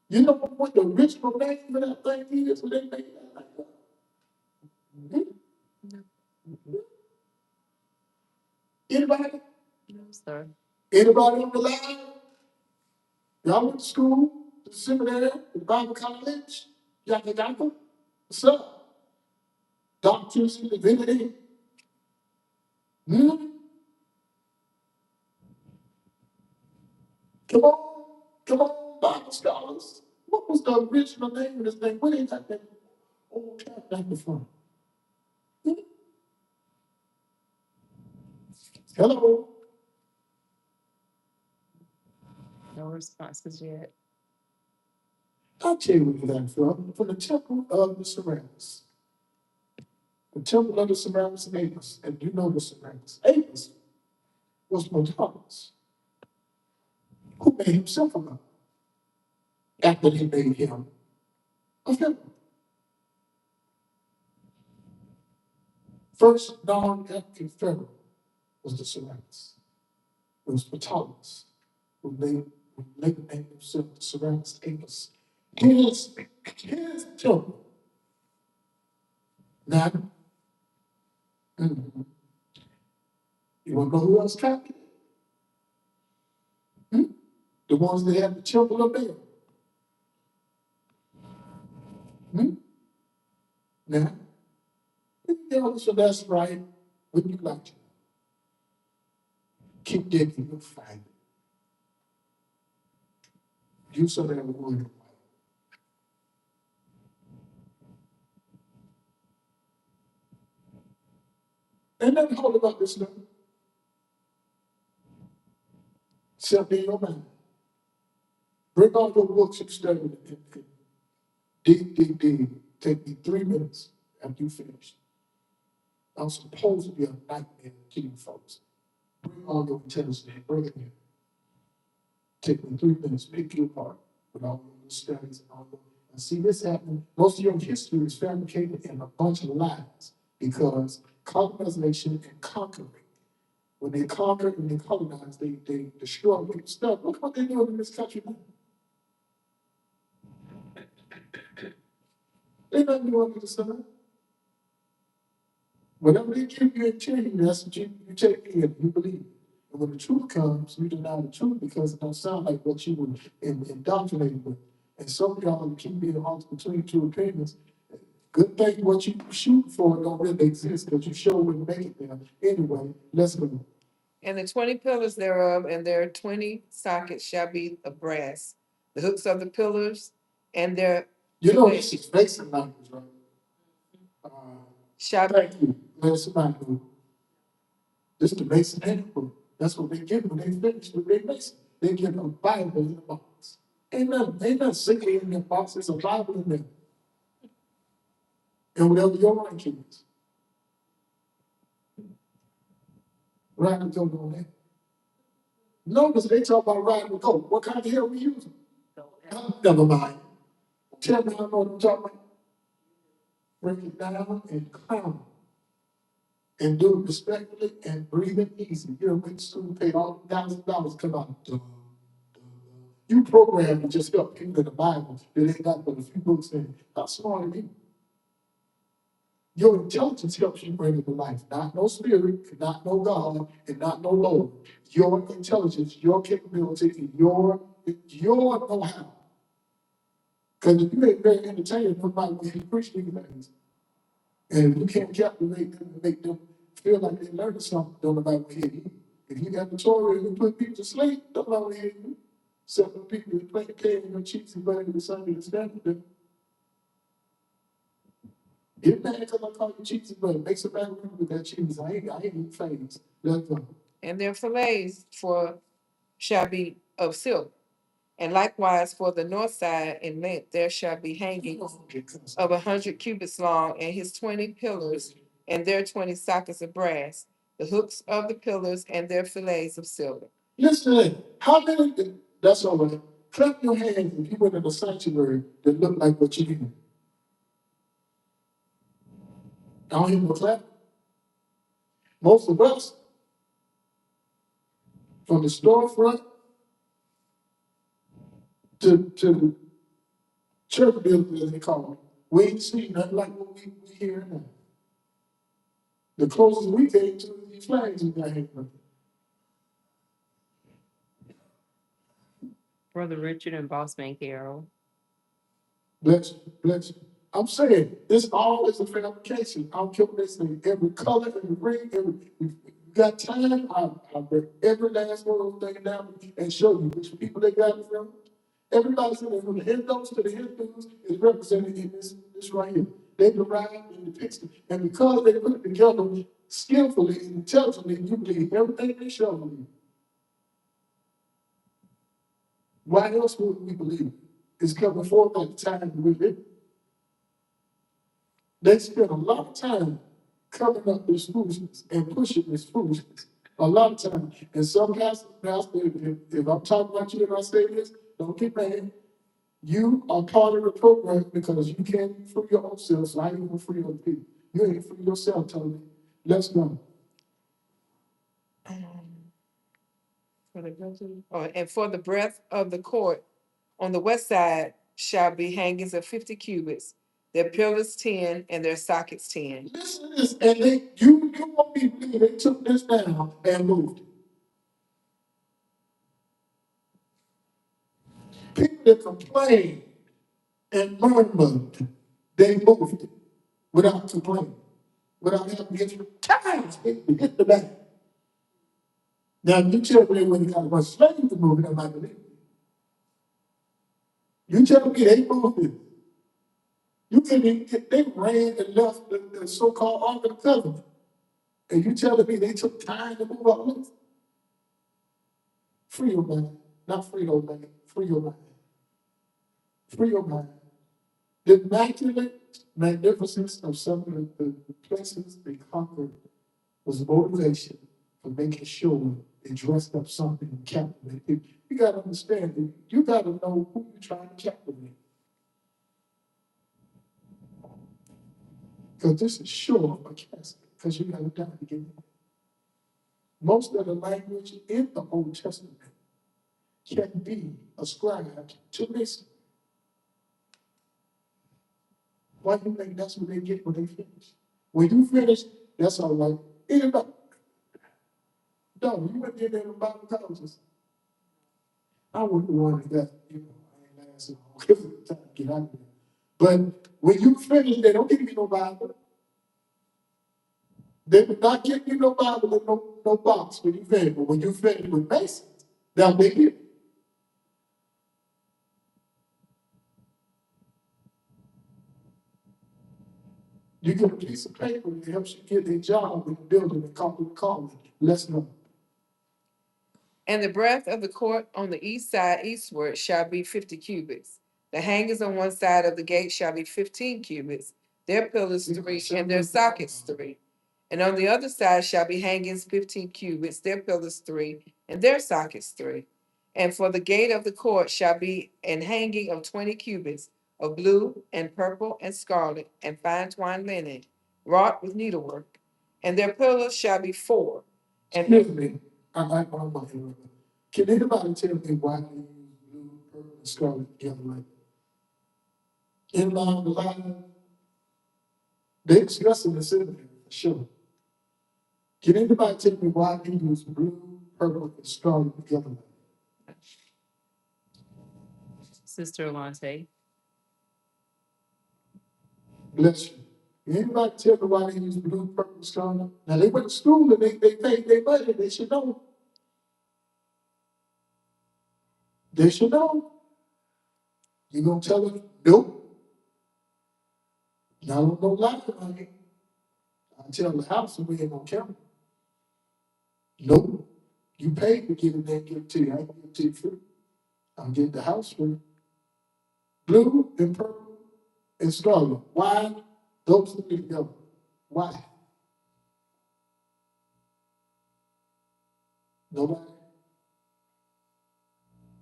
you know what the original name of that thing is when they made that like that? Anybody? No, sir. Anybody on the line? Y'all went to school, the seminary, the Bible college, yaka yaka. What's up? Doctors in divinity. Hmm? Come on, come on, Bible scholars. What was the original name of this thing? Where they got that old tabernacle from? Hmm? Hello. No responses yet. I'll tell you where you got it from the temple of the ceramics. The temple of the ceramics of Amos. And you know the ceramics. Amos was Motalis, who made himself a god after he made him a pharaoh. First non-African pharaoh was the ceramics. It was Ptolemy who later named himself the ceramics Amos. His temple. Now, mhm, you want to know who else copied it? Hmm? The ones that had the temple of Baal. Hmm? Now, so that's right. When you like to keep digging, you'll find it. You saw that word. Ain't nothing hard about this stuff. Except in your mind. Bring all your books and study and dig. Take me 3 minutes after you finish. I'm supposed to be a nightmare to you folks. Bring all your intelligence, bring it in. Take me 3 minutes, pick you apart with all your studies and all your. And see this happening. Most of your history is fabricated in a bunch of lies because colonization and conquering. When they conquer and they colonize, they destroy people's stuff. Look what they're doing in this country now. They're not doing it to somebody. Whatever they give you and tell you, that's what you take in, you believe. And when the truth comes, you deny the truth because it don't sound like what you were indoctrinated with. And some of y'all keep being haunted between two opinions. Good thing what you shoot for don't really exist because you sure wouldn't make it there. Anyway, let's go. And the 20 pillars thereof, and their 20 sockets shall be of brass. The hooks of the pillars and their You know this is basic language, right? shall Thank you. That's not good. This is the basic handbook. That's what they give when they finish with their basic. They give a Bible in the box. Ain't nothing secret in the box. There's a Bible in there. And whatever your ranking is. Riding the goat on that. No, because they talk about riding the goat. What kind of hell we using? Never mind. Tell me how I know what I'm talking about. Break it down and clown. And do it respectfully and breathe it easy. You know, went to school, paid all $1,000 to come out. Duh. You program to just help people in the Bible that ain't got but a few books in it. How smart are you? Your intelligence helps you bring it to life. Not no spirit, not no God, and not no Lord. Your intelligence, your capability, and your know-how. Because if you ain't very entertaining, nobody will hear you preach these things. And if you can't captivate them and make them feel like they learned something, don't nobody will hear you. If you got the Torah and you put people to sleep, don't nobody will hear you. Except for people that play the game in your cheeks and burning the sun and stand them. Get mad because I call you cheesy, but make some bad with that cheese. I ain't even famous. That's all. and their fillets for shall be of silk. And likewise for the north side in length there shall be hangings of 100 cubits long, and his 20 pillars, and their 20 sockets of brass, the hooks of the pillars, and their fillets of silver. Listen to that. How many, that's all right. Clap your hands if you went in a sanctuary that looked like what you did. I don't hear no clap. Most of us, from the storefront to the church building, as they call it, we ain't seen nothing like what we hear now. The closest we came to is these flags we got here. Brother Richard and Bossman Carol. Bless you, bless you. I'm saying this all is a fabrication. I don't care what they say. Every color, every ring, you got time. I'll break every last one of those things down and show you which people they got it from. Everybody said from the Hindus to the Hindus is represented in this right here. They derived and depicted. And because they put it together skillfully and intelligently, you believe everything they show you. Why else would we believe? It's coming forth at the time we live. They spend a lot of time covering up this foolishness and pushing this foolishness. A lot of time. And some pastors, if I'm talking about you and I say this, don't get mad. You are part of the program because you can't free your own self, so I ain't gonna free other people. You ain't free yourself, Tony. Let's go. And for the breadth of the court on the west side shall be hangings of 50 cubits, their pillars 10, and their sockets 10. Listen to this, and you won't be believe they took this down and moved it. People that complain and murmured, they moved it without complaining, without having to get times hit the back. Now, you tell me when you got a bunch of slaves to move it, I might believe it. You tell me they moved it. You can they ran and left the so-called Ark of the Covenant. And you telling me they took time to move all this? Free your mind. Not free your mind. Free your mind. Free your mind. The immaculate magnificence of some of the places they conquered was motivation for making sure they dressed up something and captivated people. You got to understand it. You got to know who you're trying to captivate. Because this is sure a casket, because you got to die to get in. Most of the language in the Old Testament can be ascribed to Masonry. Why do you think that's what they get when they finish? When you finish, that's all right. Anybody? No, you went in there about colleges. I wouldn't want to that, I ain't lasting long because of the time to get out of there. But when you finish, they don't give you no Bible. They would not give you no Bible and no box when you finish. But when you finish with Masons, they'll make it. You get a piece of paper that helps you get a job in the building and call it calling. Let's know. And the breadth of the court on the east side eastward shall be 50 cubits. The hangers on one side of the gate shall be 15 cubits, their pillars 3, and their sockets 3. And on the other side shall be hangings 15 cubits, their pillars 3, and their sockets 3. And for the gate of the court shall be an hanging of 20 cubits of blue and purple and scarlet and fine twined linen, wrought with needlework. And their pillars shall be 4. And Excuse me. I'm not here. Can anybody tell me why they use blue, purple, and scarlet together like that? In line the line, they discussing the seminary for sure. Can anybody tell me why they use blue, purple, and scarlet together like that? Sister Alante. Bless you. Anybody tell me why they use blue, purple, and scarlet? Now they went to school and they paid their money. They should know. They should know. You gonna tell them, nope. Y'all don't know lie to me. I tell the house we ain't gonna count. Nope. You paid to get it, they give it to you. I give it to you free. I'm getting the house free. Blue and purple and scarlet. Why? Those three together. Why? Nobody?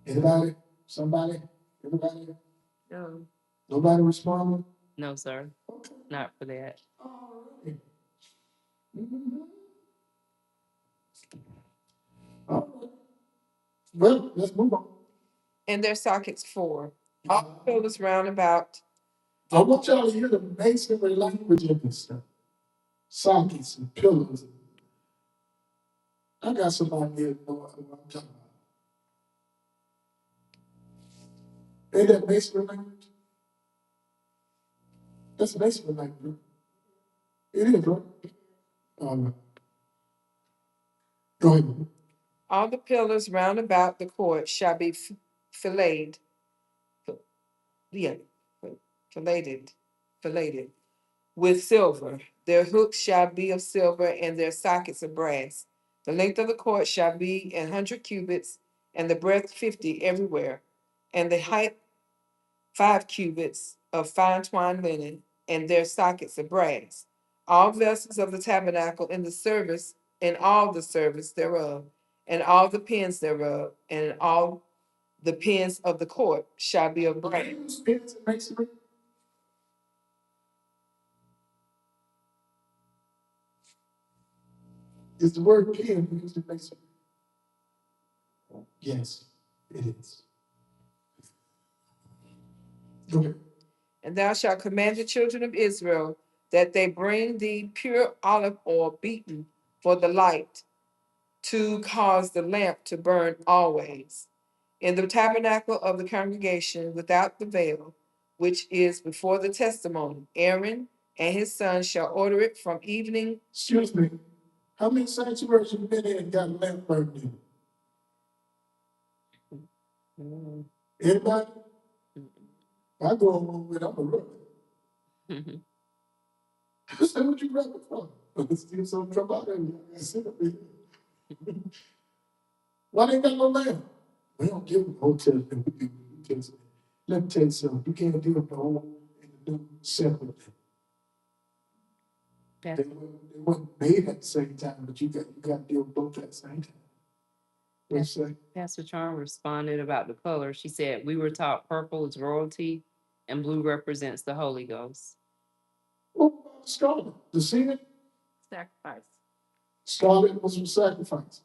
Anybody? Somebody? Everybody? No. Nobody responding? No, sir. Okay. Not for that. All right. Mm-hmm. All right. Well, let's move on. and their sockets 4. All the pillars round about. I want y'all to hear the masonry language of this stuff. sockets and pillars. I got somebody here that know what I'm talking about. Ain't that masonry language? That's masonry language, bro. It is, right? Go ahead. All the pillars round about the court shall be filleted, yeah, filleted with silver. Their hooks shall be of silver, and their sockets of brass. The length of the court shall be 100 cubits, and the breadth 50 everywhere, and the height 5 cubits of fine twined linen, and their sockets of brass. All vessels of the tabernacle in the service, in all the service thereof, and all the pins thereof, and all the pins of the court shall be of brass. Pins and masonry. Is the word pin used in masonry? Yes, it is. Go ahead. And thou shalt command the children of Israel that they bring thee pure olive oil beaten for the light, to cause the lamp to burn always. In the tabernacle of the congregation without the veil, which is before the testimony, Aaron and his sons shall order it from evening. Excuse me. How many sanctuaries you been in and got a lamp burned in? Anybody? I go on with I'm a rubber. I said, what you rapping for? Steal some trouble out of me. I sit up here. Why they got no lamp? We don't give them Old Testament. We give them New Testament. Let me tell you something. You can't deal with the old and the new separately. Yeah. They weren't made at the same time, but you got to deal with both at the same time. What you say? Pastor Charm responded about the color. She said, we were taught purple is royalty and blue represents the Holy Ghost. What about the scarlet? The sin? Sacrifice. Scarlet was for sacrifice.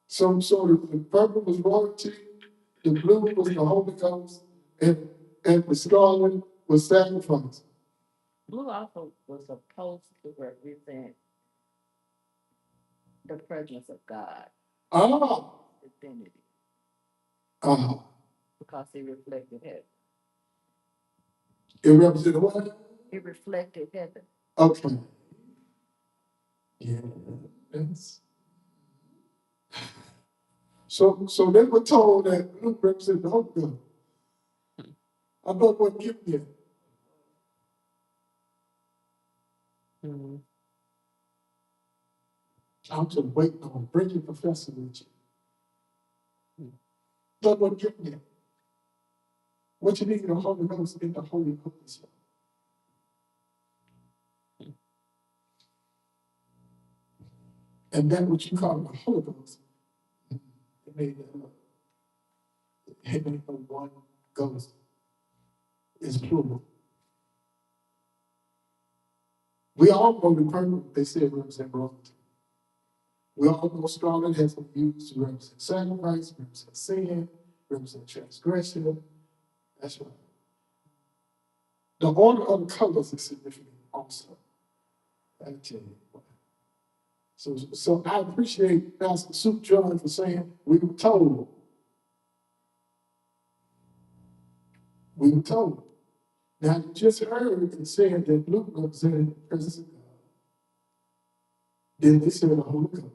So the purple was royalty, the blue was the Holy Ghost, and the scarlet was sacrifice. Blue also was supposed to represent the presence of God, Ah, divinity, ah. because it reflected heaven. It represented what? It reflected heaven. Okay. Yeah. That's... So they were told that blue represented the Holy Ghost. I thought what given yet. Mm-hmm. I'm just waiting on bringing professor with you. Thought what given yet. What you need in the Holy Ghost in the Holy Ghost. And that what you call the Holy Ghost, it made that up. It made no one ghost. It's plural. We all know the purple, they said represent royalty. We all know scarlet has been used to represent sacrifice, represent sin, represent transgression. That's right. The order of the colors is significant also. I tell you. So I appreciate Pastor Sue John for saying we were told. We were told. Now you just heard it said that Luke represented the presence of God. Then they said the Holy Ghost.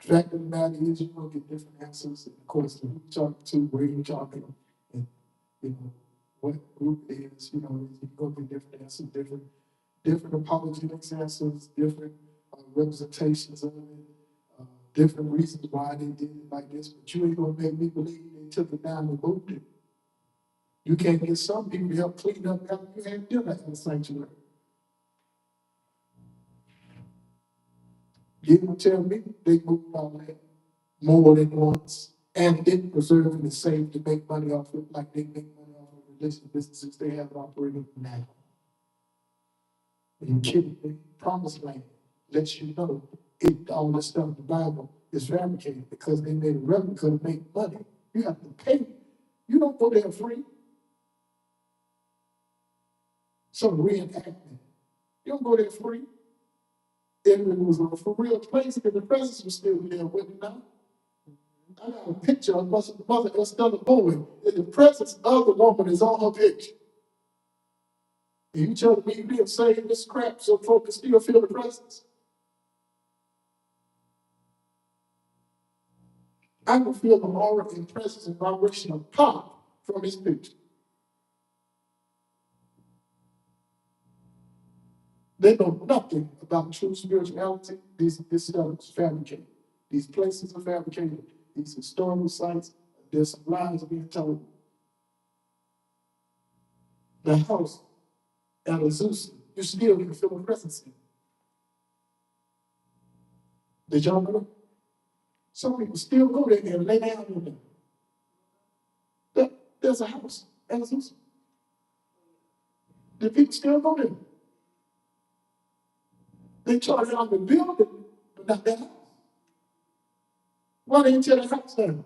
The fact of the matter is you're gonna get different answers, and of course who you talk to, where you talking, and you know what group it is, you're gonna get different answers, different apologetics answers, different representations of it, different reasons why they did it like this, but you ain't gonna make me believe they took it down and moved it. You can't get some people to help clean up after you had dinner in the sanctuary. You didn't tell me they moved all that more than once and didn't preserve and save to make money off it like they make money off of religious businesses they have operating now. Are you kidding me? Promised land lets you know all this stuff in the Bible is fabricated because they made a replica to make money. You have to pay. You don't go there free. some reenactment. You don't go there free. If it was a for real place, then the presence was still there, wouldn't it not? I got a picture of Mother Estella Bowen, and the presence of the woman is on her picture. And you telling me you didn't say this crap so folks can still feel the presence? I can feel the aura and presence and vibration of power from this picture. They know nothing about true spirituality. This stuff is fabricated. These places are fabricated. These historical sites, there's some lies being told. The house at Azusa, you still can feel the presence in it. Did y'all know? Some people still go there and lay down in there. There's a house at Azusa. The people still go there. They charge out the building, but not that house. Why didn't you tear the house down?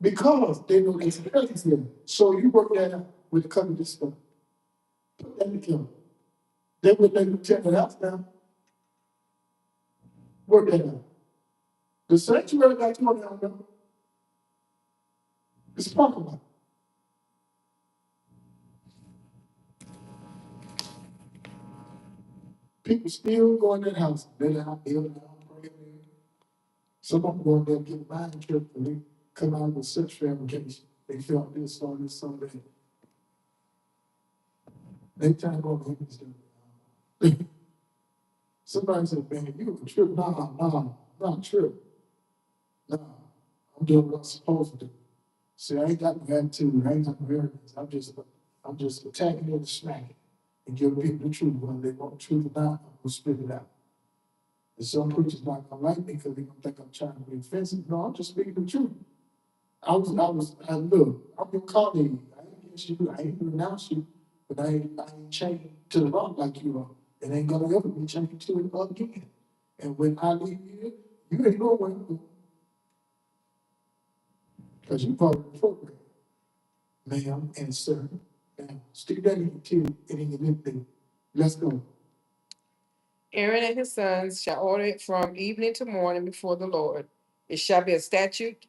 Because they know there's a presence there. So you work that out with the covenant stuff. Put that together. They wouldn't let you tear the house down. Work that out. The sanctuary got torn down, though. It's a parking lot. People still go in that house. They're out there, praying. Some of them go in there and get a mind trip and they come out with such fabrication. They felt this on this Sunday. They time on him and stuff. Somebody said, man, you a trip. Nah, not trip. Nah, I'm doing what I'm supposed to do. See, I ain't got no attitude, I ain't got no arrogance. I'm just attacking it and smacking and giving people the truth. Whether they want the truth or not, I'm gonna spit it out. And some preachers not gonna like me because they gonna think I'm trying to be offensive. No, I'm just speaking the truth. Look, I'm your colleague. I ain't against you, I ain't renounce you, but I ain't chained to the rock like you are. It ain't gonna ever be chained to it again. And when I leave here, you ain't nowhere because you part of the program, ma'am and sir. Now, stick that in your teeth and in your lip thing. Let's go. Aaron and his sons shall order it from evening to morning before the Lord. It shall be a statute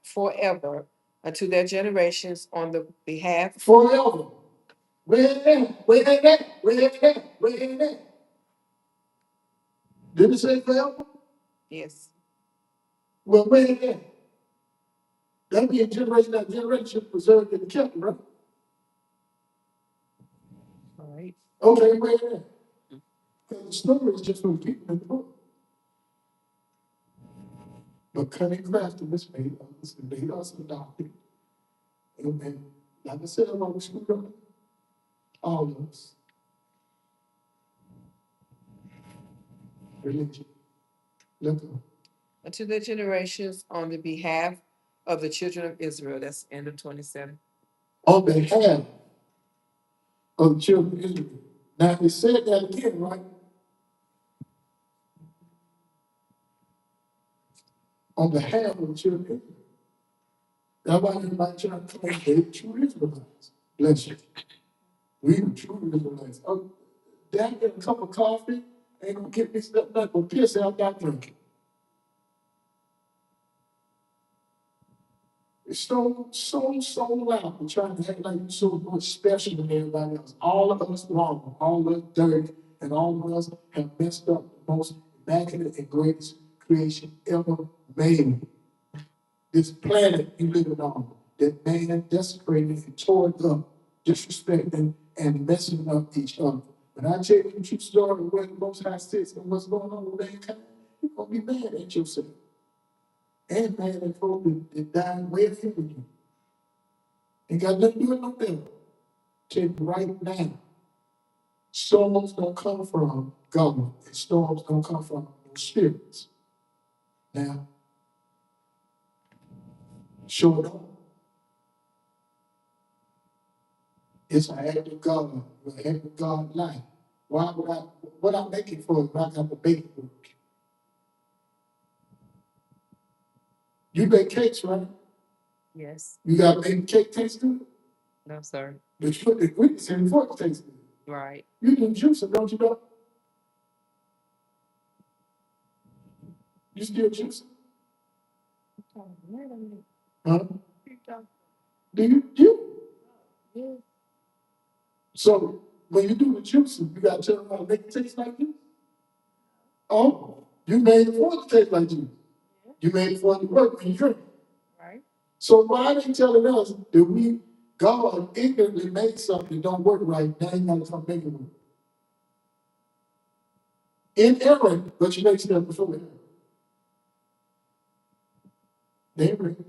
forever unto their generations on the behalf. Forever. Where that? Where that? Where that? Where that? Did it say forever? Yes. Well, where that? That'll be a generation, that generation preserved and kept, right? All right. Okay, where that? Because the story is just from people in the book. But cunning craftiness made us and made us adopted. And like I said, I'm always screwed up. All of us. Religion. Look up. Unto their generations on the behalf of the children of Israel. That's end of 27. On behalf of the children of Israel. Now, they said that again, right? On behalf of the children of Israel. That's why everybody trying to claim they're the true Israelites. Bless you. We the true Israelites. Oh, Dad get a cup of coffee, ain't gonna get me nothing but piss out that drinking. It's so loud and trying to act like you're so much special than everybody else. All of us wrong, all of us dirty, and all of us have messed up the most immaculate and greatest creation ever made. This planet you living on, that man desecrated and tore it up, disrespecting and messing up each other. When I tell you the true story of where the Most High sits and what's going on with mankind, you're gonna be mad at yourself. And mad at folks that died way ahead of you. Ain't got nothing to do with no devil. Tell you right now, storms don't come from government, and storms don't come from spirits. Now, sure don't. It's an act of God, an act of God life. Why would I, what I'm making for if I got to bake it work? You bake cakes, right? Yes. You got to make cake taste good? No, sir. But you put the ingredients in before it tastes good. Right. You do juicing, don't you know? You still juicing? Huh? Do you? Yeah. So when you do the juicing, you gotta tell them how to make it taste like juice. Oh, you made it for it to taste like juice. You made it for it to work when you drink. Right. So why are they telling us that God ignorantly made something that don't work right, now you gotta come make it work? In error, but you make stuff before error. They ain't ready.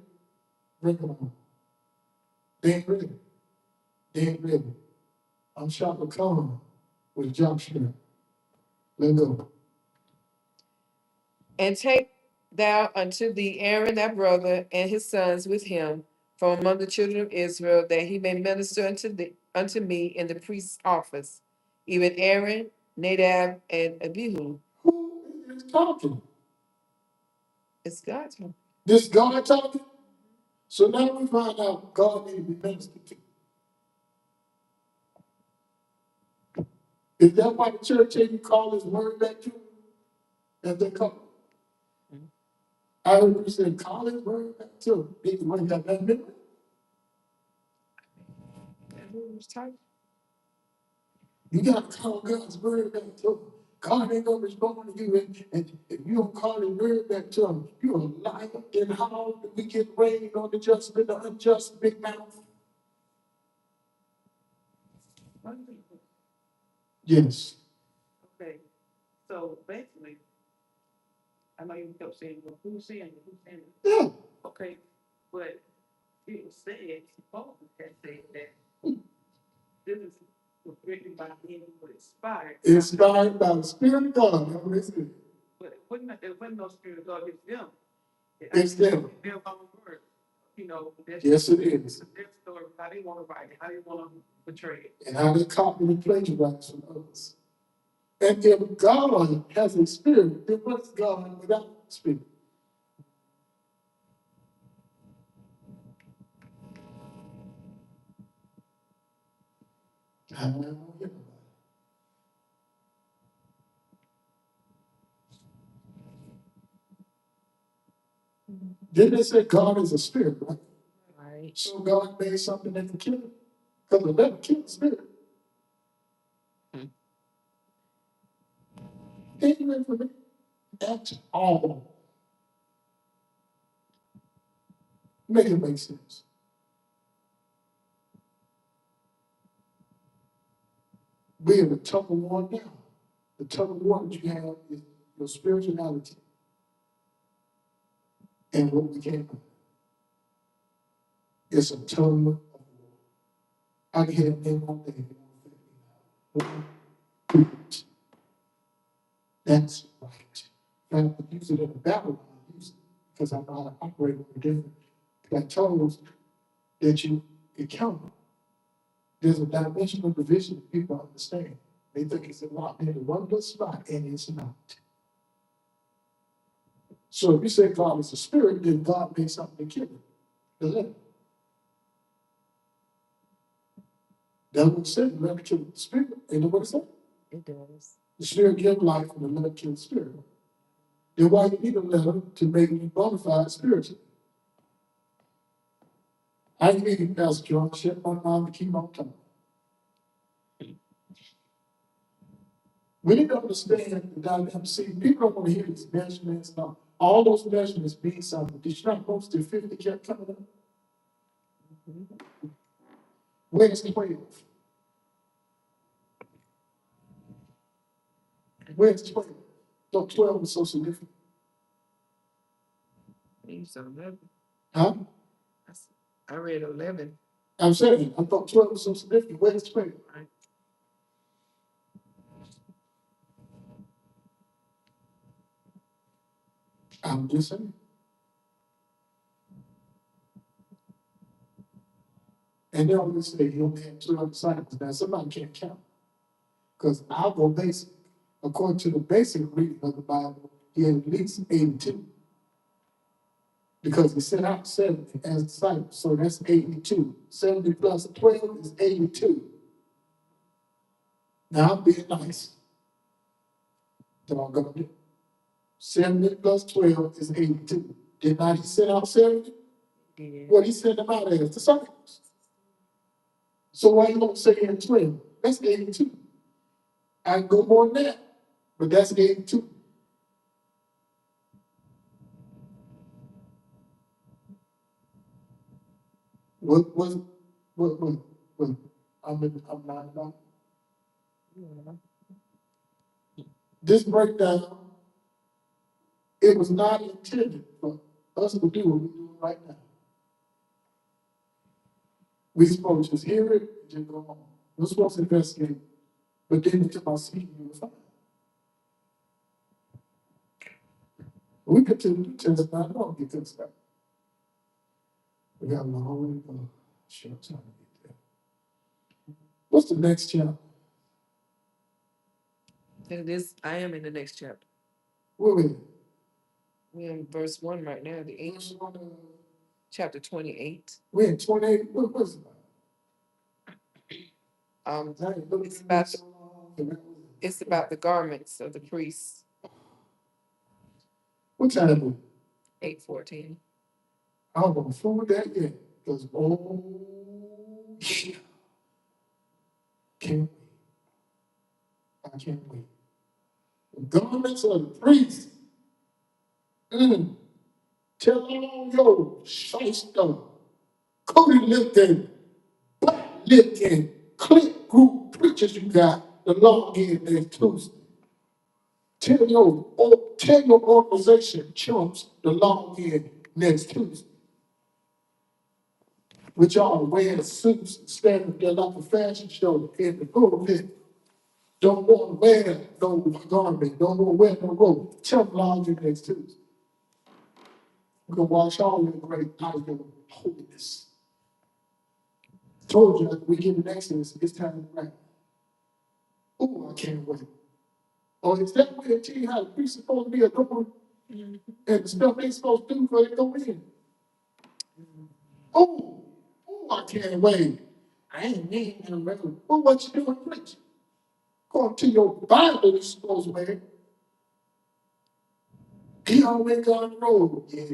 Bring them on. They ain't ready. They ain't ready. I'm Shaka Khan with a jump strap. Let go. And take thou unto thee Aaron thy brother and his sons with him from among the children of Israel, that he may minister unto me in the priest's office, even Aaron, Nadab, and Abihu. Who is talking? It's God's one. This God talking? So now we find out God need to be ministered to. Is that why the church ain't you call his word back to him? As they call it? I heard you say, call his word back to him. Did you have that memory? Who was talking? You got to call God's word back to him. God ain't going to respond to you. And if you don't call his word back to him, you're a liar. Then how do we get rain on the just and the unjust, big mouth? Yes. Okay. So basically, I know you kept saying, well, who's saying it? Who's saying it? Yeah. Okay. But it was said, Paul had said that this was written by men who were inspired. Inspired by the Spirit of God. That's what it said. But there wasn't no spirit of God, it's them. It's them. Their own word. You know, that's Yes, it is. their story, how they want to write it, how they want to portray it. And how they copy and plagiarize from others. And if God has a spirit, then what's God without spirit? Hallelujah. Didn't they say God is a spirit, right? Right. So God made something that can kill it. Because the devil kill the spirit. Ain't you ready for me? At all. Make it make sense. We're in a tug of war now. The tug of war that you have is your spirituality and what we can do. It's a tug of war. I can hear it name all day. That's right. And I use it in a battle. I use it because I know how to operate with different plateaus that you encounter. There's a dimensional division that people understand. They think it's locked into one little spot, and it's not. So if you say God is a spirit, then God made something to kill it. Doesn't it? That's what it said. The letter killed the spirit. Ain't that what it said? It does. The spirit gives life, and the letter kills the spirit. Then why you need a letter to make you bona fide spiritually? I hear you, Pastor John. Shut my mouth and keep on talking. We need to understand the dynamic. See, people don't want to hear these measurements. No, all those measurements mean something. Did you not notice the 50 kept coming up? Where's 12? Where's 12? So 12 is so significant. He's 11. Huh? I read 11. I'm saying, I thought 12 was so significant. Where's 12? Right. I'm just saying. And they always say he only had 12 disciples. Now, somebody can't count. Because I'll go basic. According to the basic reading of the Bible, he had at least 82. because he sent out 70 as disciples, so that's 82. 70 plus 12 is 82. Now I'm being nice. Doggone it. 70 plus 12 is 82. Did not he send out 70? Yeah. What he sent them out as disciples. So why you don't say in 12? That's 82. I can go more than that, but that's 82. What, I'm not about Yeah. this breakdown. It was not intended for us to do what we're doing right now. We're supposed to just hear it and just go on. We're supposed to investigate, but then until I see you, you'll find. We continue to test not know get this stuff. We got a long way to go. Short time to get there. What's the next chapter? And this, I am in the next chapter. Where we at? We're in verse 1 right now, the 8th, chapter 28. We're in 28. What's it Um, about? it's about it's about the garments of the priests. What time is it? 8:14. I don't want to fool that yet. Because, yeah. Can't wait. I can't wait. The garments of the priest. Tell all your shyster, Cody Lipton, Butt Lipton, click group preachers you got the long end next Tuesday. Tell your organization chumps the long end next Tuesday. Which y'all wearing suits and standing there like a fashion show in the pulpit. Don't want to wear no garment, don't want to wear no robe. Tell them long end next Tuesday. We're going to wash all your great out of your holiness. Told you we get in Exodus, it's time to write. Oh, I can't wait. Or is that way they tell you how the priest is supposed to be adorned and the stuff they supposed to do before they go in? Oh, I can't wait. I ain't needing no regular. Well, what you doing, preach? According to your Bible, you're supposed to wear. He always got a robe. Yes.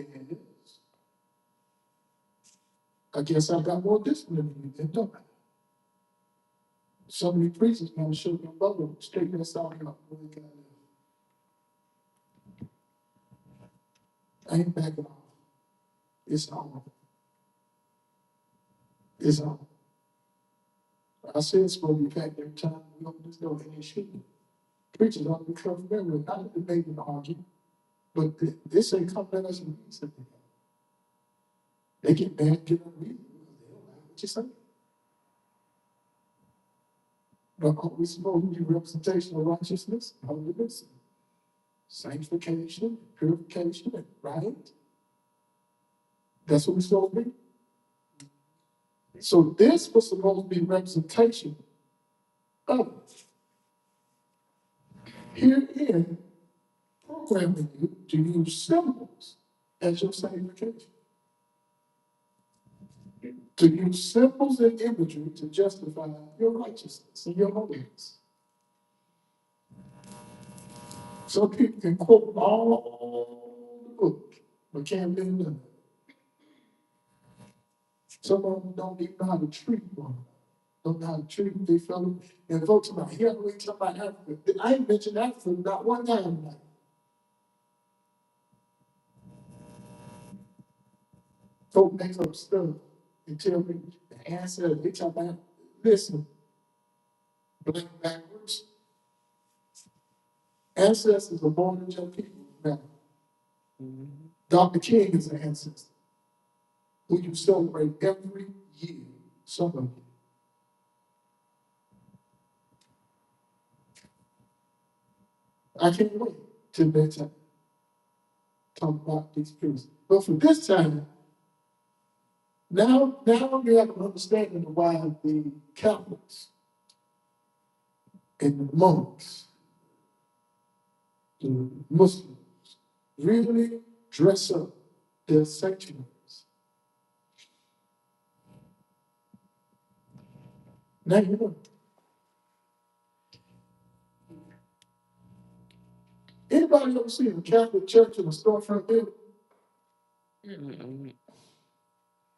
I guess I got more discipline than you did, don't I? Some of you preachers now show your bubble, straighten this out up. I ain't backing off. It's on. It's on. I said it's supposed to be packed every time we open this door and they shoot. Preachers ought to become familiar, not a debate and argue, but this ain't come at us and reason. They get mad, get a reason. They don't like what you say. But are we supposed to be representation of righteousness, holiness, sanctification, purification, right? That's what we're supposed to be. So this was supposed to be representation of herein programming you to use symbols as your sanctification. To use symbols and imagery to justify your righteousness and your holiness. Some people can quote all the book, but can't live none. Some of them don't even know how to treat one. Don't know how to treat their fellow. And folks about here, we talk about Africa. I ain't mentioned Africa not one time tonight. Folk make up stuff and tell me the answer. They talk about, listen, black backwards. Ancestors are born in your people now. Dr. King is an ancestor who you celebrate every year. Some of you. I can't wait till that time. Talk about these priests. But for this time, now you have an understanding of why the Catholics and the monks, the Muslims, really dress up They're sanctuaries. Now you know. Anybody ever seen a Catholic church in a storefront building? Mm-mm.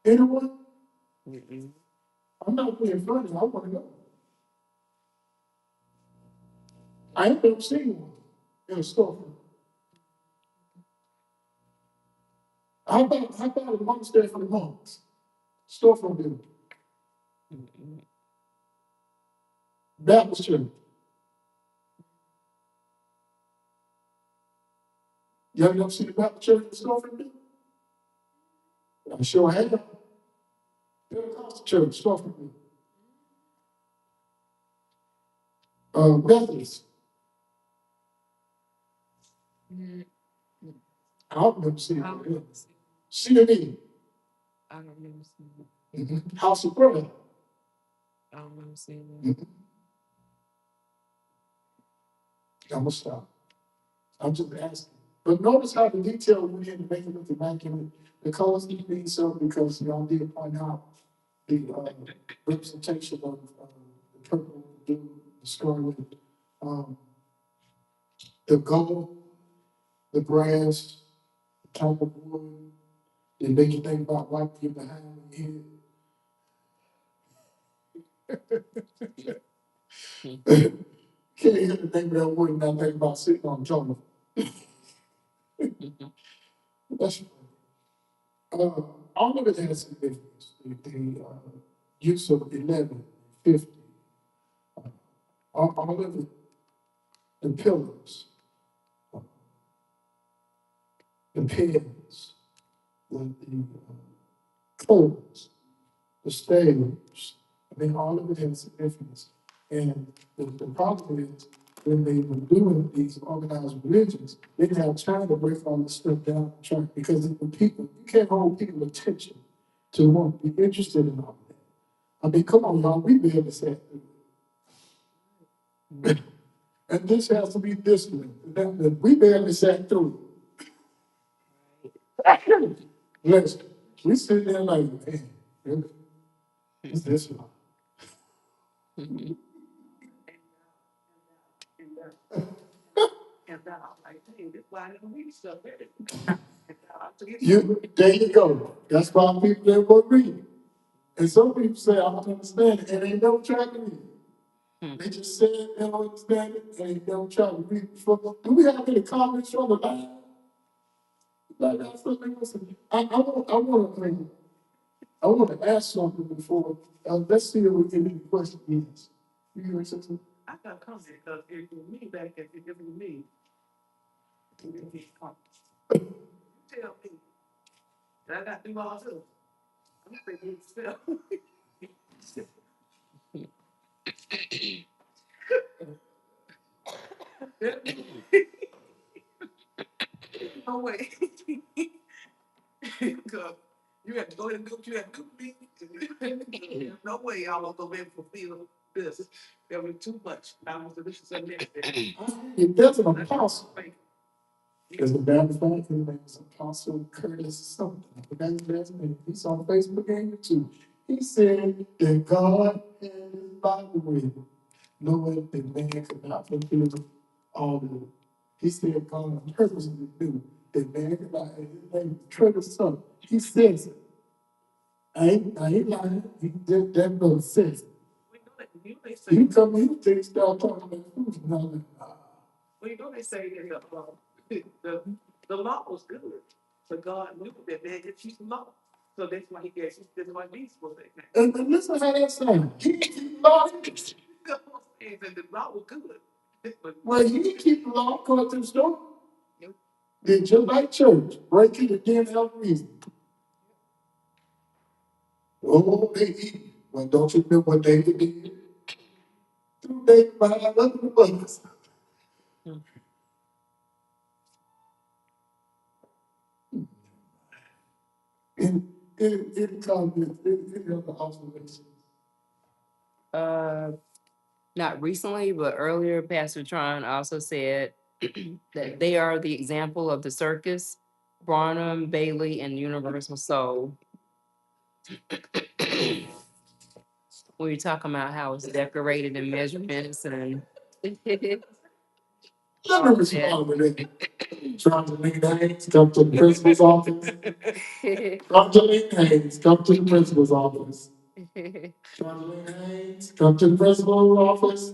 Anyone? Mm-mm. I'm not being funny. I want to know. I ain't never seen one in a storefront. How about a monastery for the monks? Storefront building. Mm-mm. Baptist church. Y'all never seen a Baptist church in a storefront building? I sure have. Pentecostal church, storefront building. Methodist. I don't remember seeing I don't it. remember CNE. I don't remember seeing it. House of Prayer. I don't remember seeing it. I'm gonna stop. I'm just asking. But notice how the detail went in to make it look immaculate. The colors need to be so because y'all did point out the representation of the purple, the blue, the scarlet, um, the gold, the brass, the type of wood. They make you think about wiping your behind your head. Can't hear the name of that word and not think about sitting on Jonah. That's all of it has significance. The use of 11, 50, all of it, the pillars, the pins, the clothes, the stage. I mean, all of it has significance. And the problem is, when they were doing these organized religions, they didn't have time to break all this stuff down and try, because the people, you can't hold people's attention to want to be interested in all that. I mean, come on, y'all, we barely sat through it. And this has to be this way. We barely sat through it. Listen, we sit there like, man, really? Is this one? And now, like, hey, this why I never read stuff. There you go. That's why people they won't read. And some people say, I don't understand it, and they never try to read it. They just say it, they don't understand it, and they never try to read it before. Do we have any comments from the line? Like, that's something else. I want to ask something before. Let's see if we can any questions. You hear something? I got come here because it was me back at it was me. Tell me that I got to do all this. I'm thinking myself. No way. Because you have to go ahead and do what you have to do. There's no way I will go in and fulfill this. There was too much. I was delicious and everything. If there's an apostle, as a matter of fact, his name is Apostle Curtis something. I forgot his last name. He's on Facebook and YouTube. He said that God had his Bible with him, knowing that man could not fulfill all of it. He said God purposely knew that man could not. And his name is Curtis something. He says it. I ain't lying. He did that brother says it. You come in and start talking about food and all that. Well, you know they say that the law was good, but God knew that man could keep the law. So that's why he gave that's why these was that. And listen how that sounds. He keep the law. And the law was good. But Well, he didn't keep the law according to the story. Did just like church, break it again for no reason. Oh, they eat. Well, don't you know what David did? Threw David behind under the bus. It comments, it other observations. Not recently, but earlier, Pastor Tron also said that they are the example of the circus. Barnum, Bailey, and Universal Soul. We were talking about how it's decorated in measurements and. Let me respond with it. Angelina Hayes, come to the principal's office. Angelina Hayes, come to the principal's office. Angelina Hayes, come to the principal's office.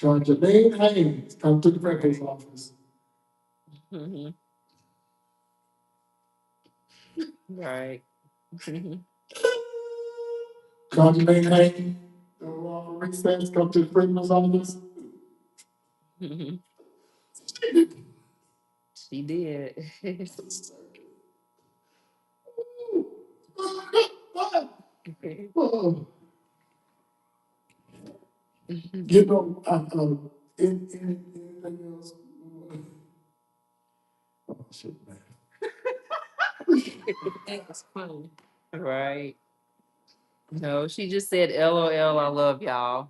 Angelina Hayes, come to the principal's office. Mhm. Right. Angelina Hayes, go off for recess, come to the principal's office. She did. Oh, you know, anything else? Oh, shit, man. That's funny. Right. No, she just said, LOL, I love y'all.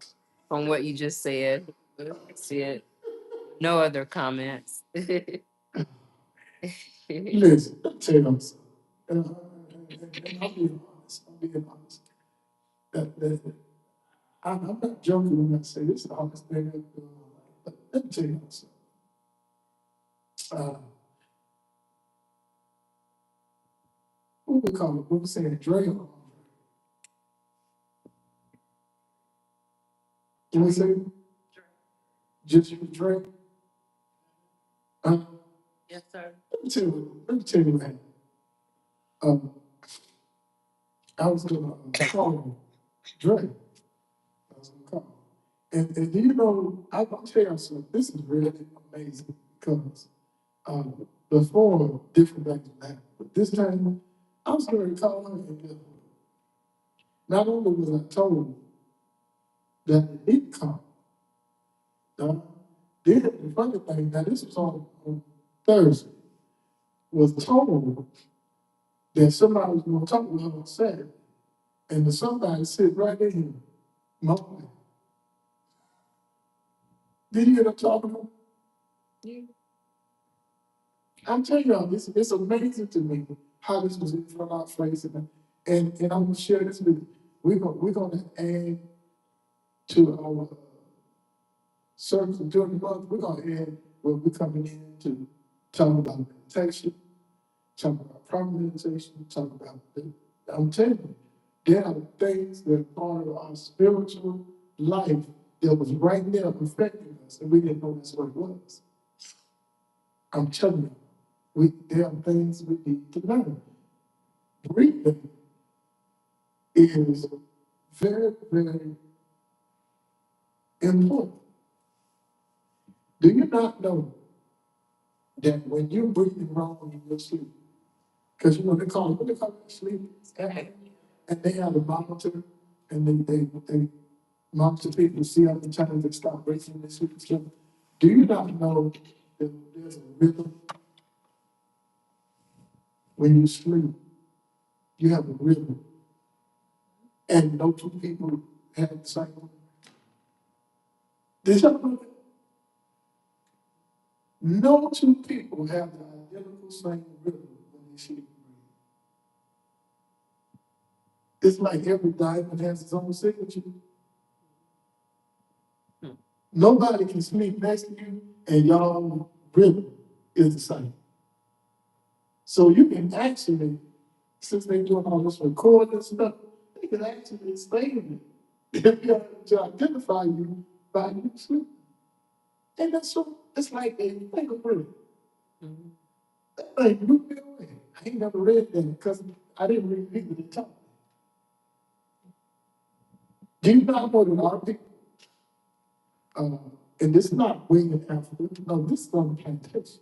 From what you just said. That's it. No other comments. Listen, I'll tell you something. And I'll be honest. I'm not joking when I say this is the honest thing I've done in my life. But let me tell you something. What we call it? What we saying? Dre. Can we say just you, Dre? Yes, sir. Let me tell you, man. I was gonna call Dre. I was gonna call. And do you know, I'm gonna tell you something. This is really amazing because before different things would happen. But this time, I was going to call her and not only was I told that it didn't come, uh, then the funny thing, now this was on Thursday, was told that somebody was going to talk with her on Saturday. And the somebody sit right in here, moment. Did you hear them talking to her? Yeah. I'm telling y'all, it's amazing to me how this was in front of our face. And I'm going to share this with you. We're gonna add to our service during the month. We're going to add where we're coming in to talk about meditation, talk about problem meditation, talk about I'm telling you, there are things that are part of our spiritual life that was right there affecting us, and we didn't know that's what it was. I'm telling you, there are things we need to learn. Breathing is very, very important. Do you not know that when you're breathing wrong in your sleep, because you know what they call it sleep, and they have a monitor, and they monitor people to see how many times they stop breathing their sleep together. Do you not know that there's a rhythm when you sleep? You have a rhythm, and no two people have the same one. Did y'all know that? No two people have the identical same rhythm when they sleep. It's like every diamond has its own signature. Nobody can sleep next to you and y'all rhythm is the same. So you can actually, since they're doing all this recording stuff, they can actually explain it. They're able to identify you by your sleep. And that's so, it's like a fingerprint. That thing blew me away. I ain't never read that because I didn't read people that taught me. Do you not know that our people, and this is not way in Africa, no, this is on the plantation.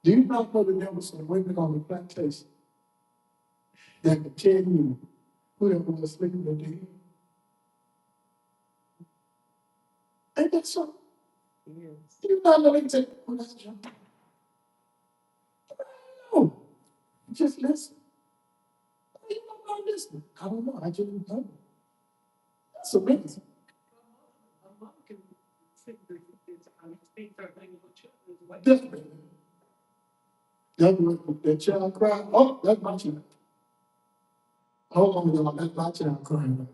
Do you not know that there were some women on the plantation that could tell you who that was sleeping with you? Ain't that so? Yes. Do you not know they can say, oh, that's John? No, just listen. You don't know listen. I don't know, I just don't know. That's amazing. My mom can speak her language of children as well. Definitely. That child cried. Oh, that's my child. Hold on, y'all. That's my child crying.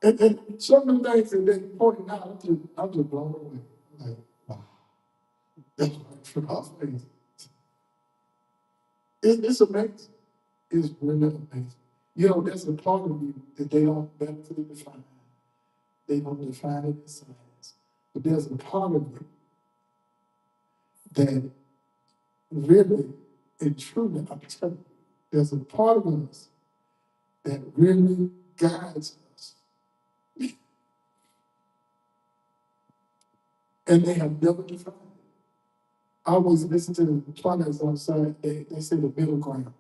And some of the things that they pointing out, I'm just blown away. Like, wow, that's right from our face. It's amazing. It's really amazing. You know, there's a part of you that they don't medically define. They don't define it in science. But there's a part of you that really and truly, I'm telling you, there's a part of us that really guides us. And they have never defined it. I always listen to the Twilight Zone side, they say the middle ground.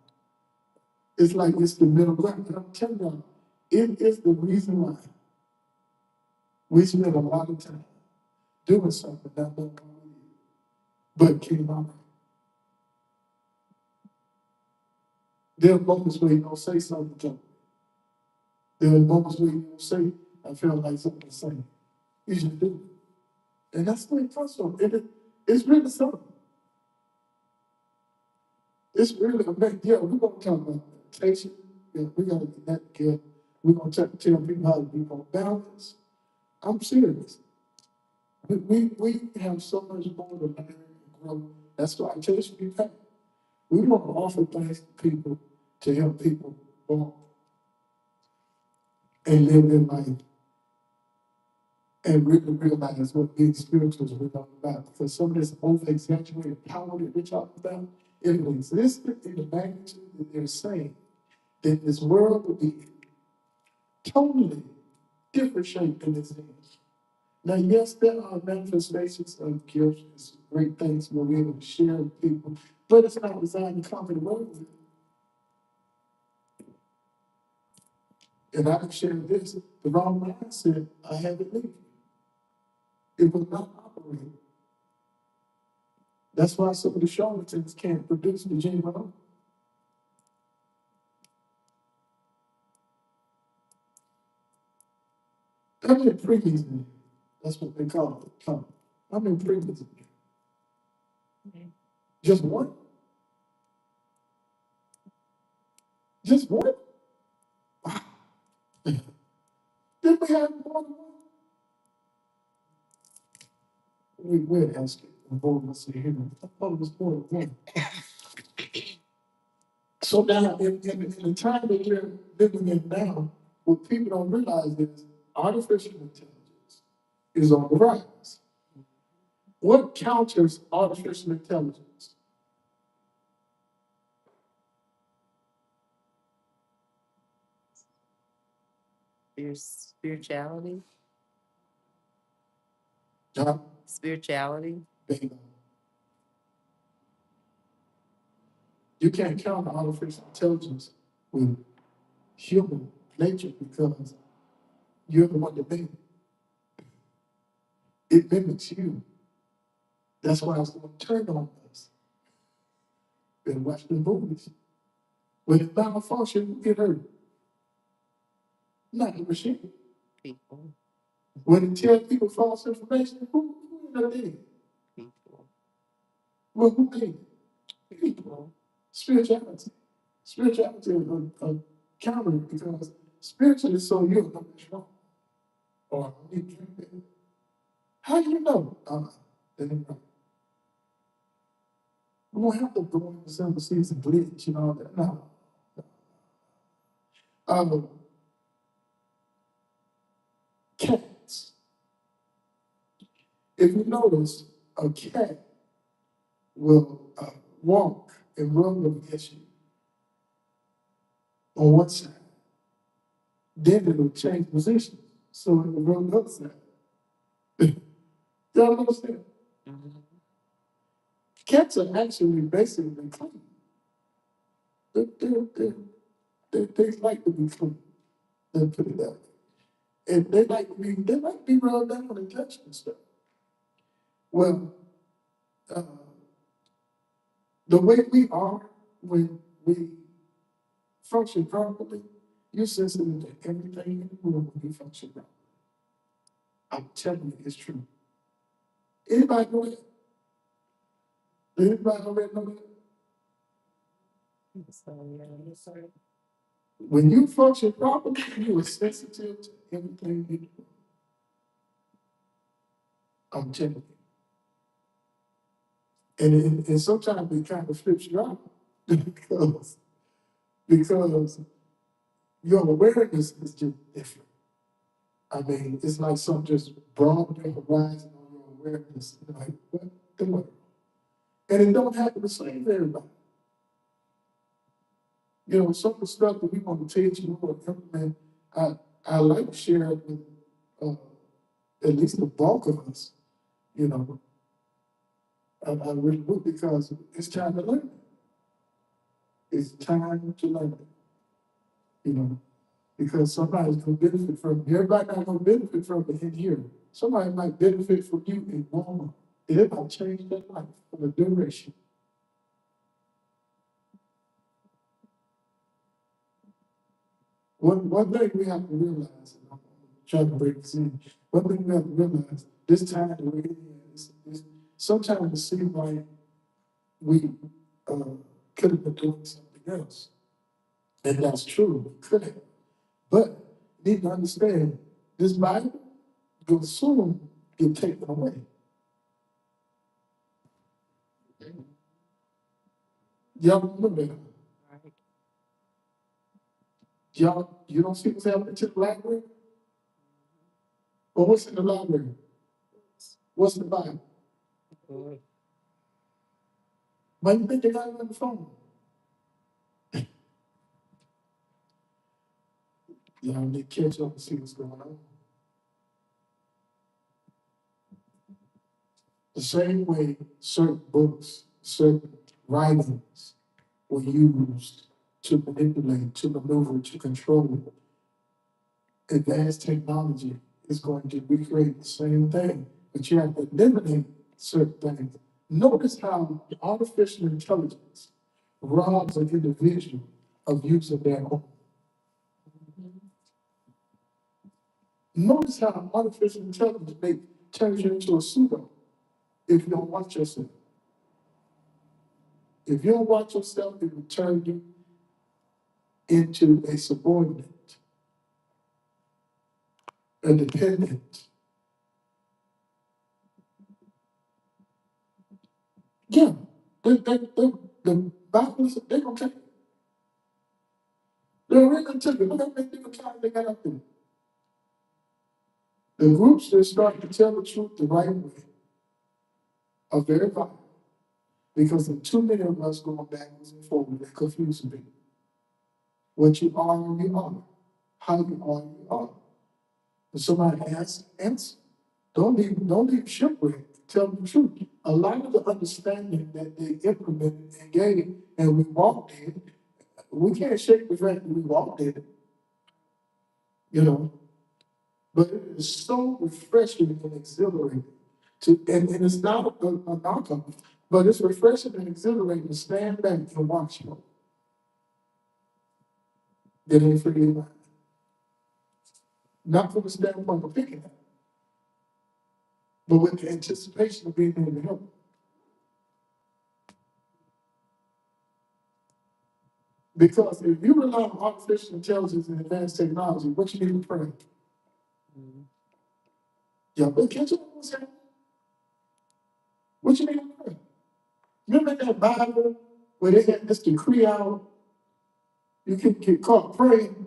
It's like it's the middle ground. And I'm telling you, it is the reason why we spend a lot of time doing something that don't know what it is, but came out. There are moments where you don't say something to me. There are moments where you don't say, I feel like something to say. You should do it. And that's where it comes from. It's really something. It's really amazing. Yeah, we're going to talk about meditation. Yeah, we got to get that together. We're going to tell people how to be more balanced. I'm serious. We have so much more to learn and grow. That's why I tell you, be back. We want to offer things to people to help people walk and live their life and really realize what being spiritual is really all about. Because some of this over exaggerated power that we're talking about, if it existed in the magnitude that they're saying, then this world would be totally different shape than it's in. Now, yes, there are manifestations of gifts, it's great things we're able to share with people, but it's not designed to conquer the world with. And I can share this, the wrong mindset, I have it leave. It will not operate. That's why some of the charlatans can't produce the genuine oil. I'm in preseason. That's what they call it. I'm in preseason. Just one? Just one? Did we have more than one? We're asking the boldness to hear. I thought it was more than one. So now, in the time that we're living in now, what people don't realize is artificial intelligence is on the rise. What counters artificial intelligence? Your spirituality, John, spirituality. bingo. You can't counter artificial intelligence with human nature because you're the one that made it. It mimics you. That's why it's going to turn on us. And watch the movies. When it's malfunction, you get hurt. Not the machine. People, When it tells people false information, who ended up? people, Well, who made it? People. Spirituality. Spirituality is a counter because spiritual is so you know it's wrong. Or you drink it. How do you know? That ain't right. We won't have to go in the seven seas and bleach and all that. No. Um, cats. If you notice, a cat will walk and run up against you on one side. Then it'll change position. So it will run the other side. Y'all understand? mhm, Cats are actually basically clean. They, they, they like to be clean. Let's put it that way. And they like to be rubbed down and touched and stuff. Well, uh, the way we are when we function properly, you're sensitive to everything in the room when you function properly. I'm telling you, it's true. Anybody know that? Anybody already know that? So, yeah. When you function properly, you are sensitive to everything you do. I'm telling you. And sometimes it kind of flips you out because your awareness is just different. I mean, it's like something just broadened your horizon on your awareness. Like, what the world? And it don't happen the same for everybody. You know, some of the stuff that we want to teach you or implement, I like to share it with at least the bulk of us. You know, I really would because it's time to learn. It's time to learn. You know, because somebody's going to benefit from it. Everybody not going to benefit from it in here. Somebody might benefit from you in Walmart. It might change their life for the duration. One thing we have to realize, and I'm trying to break this in, one thing we have to realize, this time that we're in, sometimes it seems like we could have been doing something else. And that's true, we could have. But you need to understand, this Bible will soon get taken away. Y'all remember that? Y'all, you don't see what's happening to the library? Well, what's in the library? What's the Bible? Why you think they got it on the phone? Y'all need to catch up and see what's going on. The same way certain books, certain writings were used to manipulate, to maneuver, to control. Advanced technology is going to recreate the same thing, but you have to eliminate certain things. Notice how artificial intelligence robs an individual of use of their own. Notice how artificial intelligence turns you into a pseudo if you don't watch yourself. If you don't watch yourself, it will turn you into a subordinate, a dependent. Yeah, the Bible is, they're going to take it. They're really going to take it. Look how many different times they got up there. The groups that start to tell the truth the right way are very vital because there are too many of us going backwards and forward and confusing people. What you are, you are. How you are, you are. If somebody asks, answer. Don't leave shipwrecked. Tell them the truth. A lot of the understanding that they implemented and gave, and we walked in, we can't shake the fact that we walked in it, you know. But it is so refreshing and exhilarating and it's not a knockoff, but it's refreshing and exhilarating to stand back and watch you. Get in free mind. Not from the standpoint of picking it, but with the anticipation of being able to help. Because if you rely on artificial intelligence and advanced technology, what you need to pray? Y'all better catch up on what's happening. What you need to pray? Remember that Bible where they had this decree out, you can get caught praying.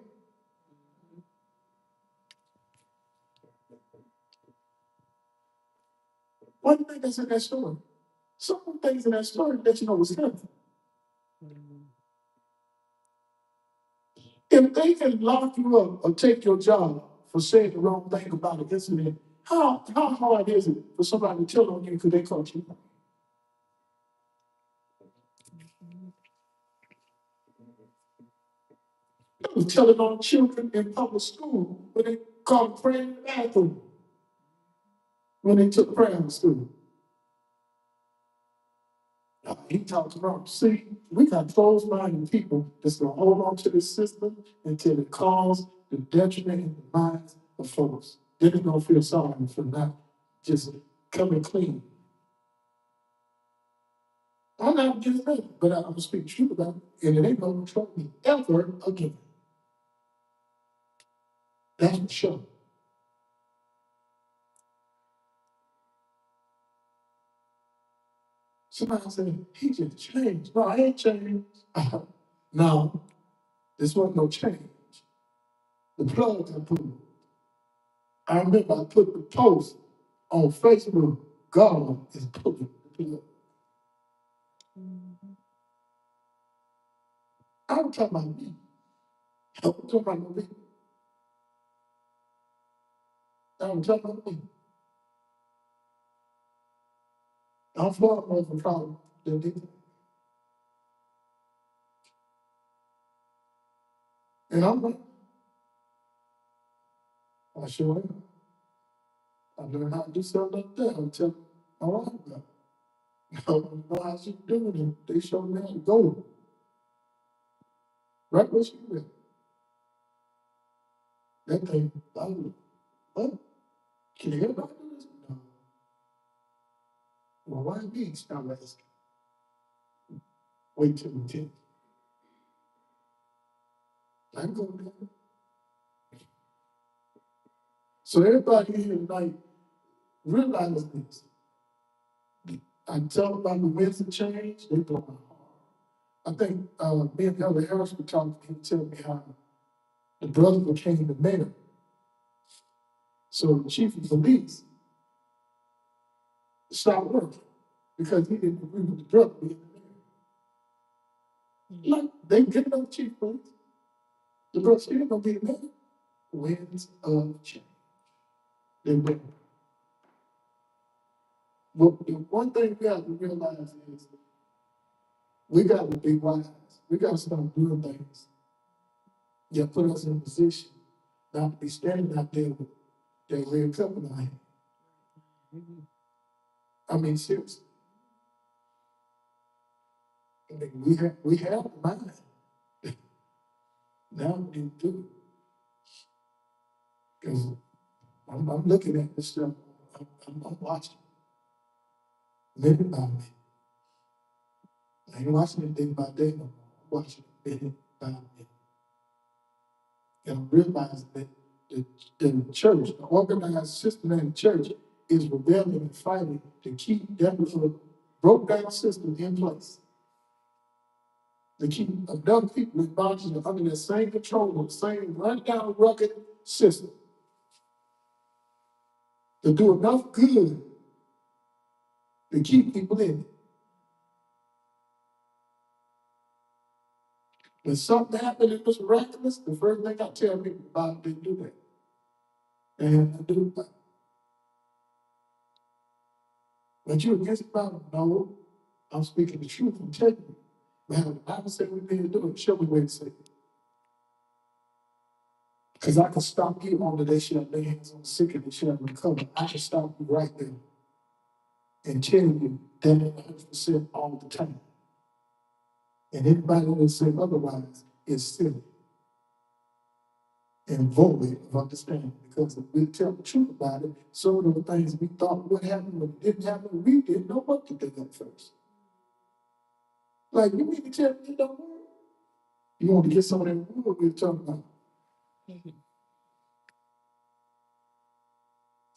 What do you think that's in that story? Some of the things in that story that you know was happening. If they can lock you up or take your job for saying the wrong thing about an incident, how hard is it for somebody to tell on you because they caught you? They was telling on children in public school when they caught praying in the bathroom when they took prayer in school. He talks about, see, we got closed-minded people that's going to hold on to this system until it causes the detriment in the minds of folks. Then they're going to feel sorry for not just coming clean. I'm not getting it, but I'm gonna speak truth about it, and it ain't gonna control me ever again. That's for sure. Somebody said, he just changed. No, I ain't changed. No, this wasn't no change. The plug got pulled. I remember I put the post on Facebook, God is pulling the plug. I'm talking about me. I'm talking about me. I'm talking about me. I'm far more of a problem than this. And I'm like, I sure am. I learned how to do something like that. I'm telling my wife about it. I don't know how she's doing it. They showed me how to go. Right where she went. That thing, I was, what? Can you hear about this? No. Well, why me? Stop asking. Wait till we tell. I'm going there. So everybody here tonight realize this. I tell about the winds of change, they blow my heart. I think me and Elder Harris were talking, he told me how the brother became the mayor. So the chief of police stopped working because he didn't agree with the brother being the mayor. Like, they get another chief of police. The brother still gonna be the mayor. Winds of change. They win. But the one thing we have to realize is we got to be wise. We got to start doing things that put us in a position not to be standing out there with that red cup in our hand. I mean, seriously. I mean, we have the mind. Now we need to do it. Because I'm looking at this stuff. I'm watching. Minute by minute. I ain't watching it day by day no more. I'm watching it minute by minute. And I'm realizing that the church, the organized system in the church, is rebelling and fighting to keep that little broke down system in place. To keep enough people in bondage under the same control, the same run-down, rugged system. To do enough good to keep people in it. When something happened that was miraculous, the first thing I tell people about, they do that. And I do that. But you against the Bible? No, I'm speaking the truth. I'm telling you. Man, the Bible said we need to do it. Show me where it said. Because I can stop you on the day she lay hands on the sick and they shall recover. I can stop you right there and tell you that ain't 100% all the time. And anybody that say otherwise is silly and void of understanding. Because if we tell the truth about it, some of the things we thought would happen when it didn't happen, we didn't know what to do at first. Like, you mean to tell me it don't work? You want to get some of that word we were talking about.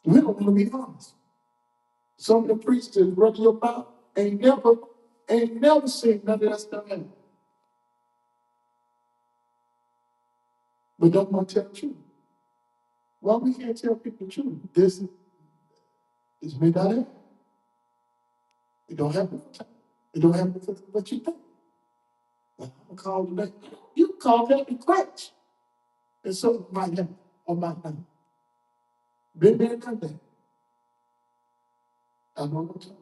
We don't want to be honest. Some of the preachers that run your mouth ain't never seen none of that stuff happen. But don't want to tell the truth. Why we can't tell people the truth? This may not happen. It don't happen. It don't happen because of what you think. I'm gonna call today. You can call that the crutch. And something might happen or might not. Been there, done that. I know what I'm talking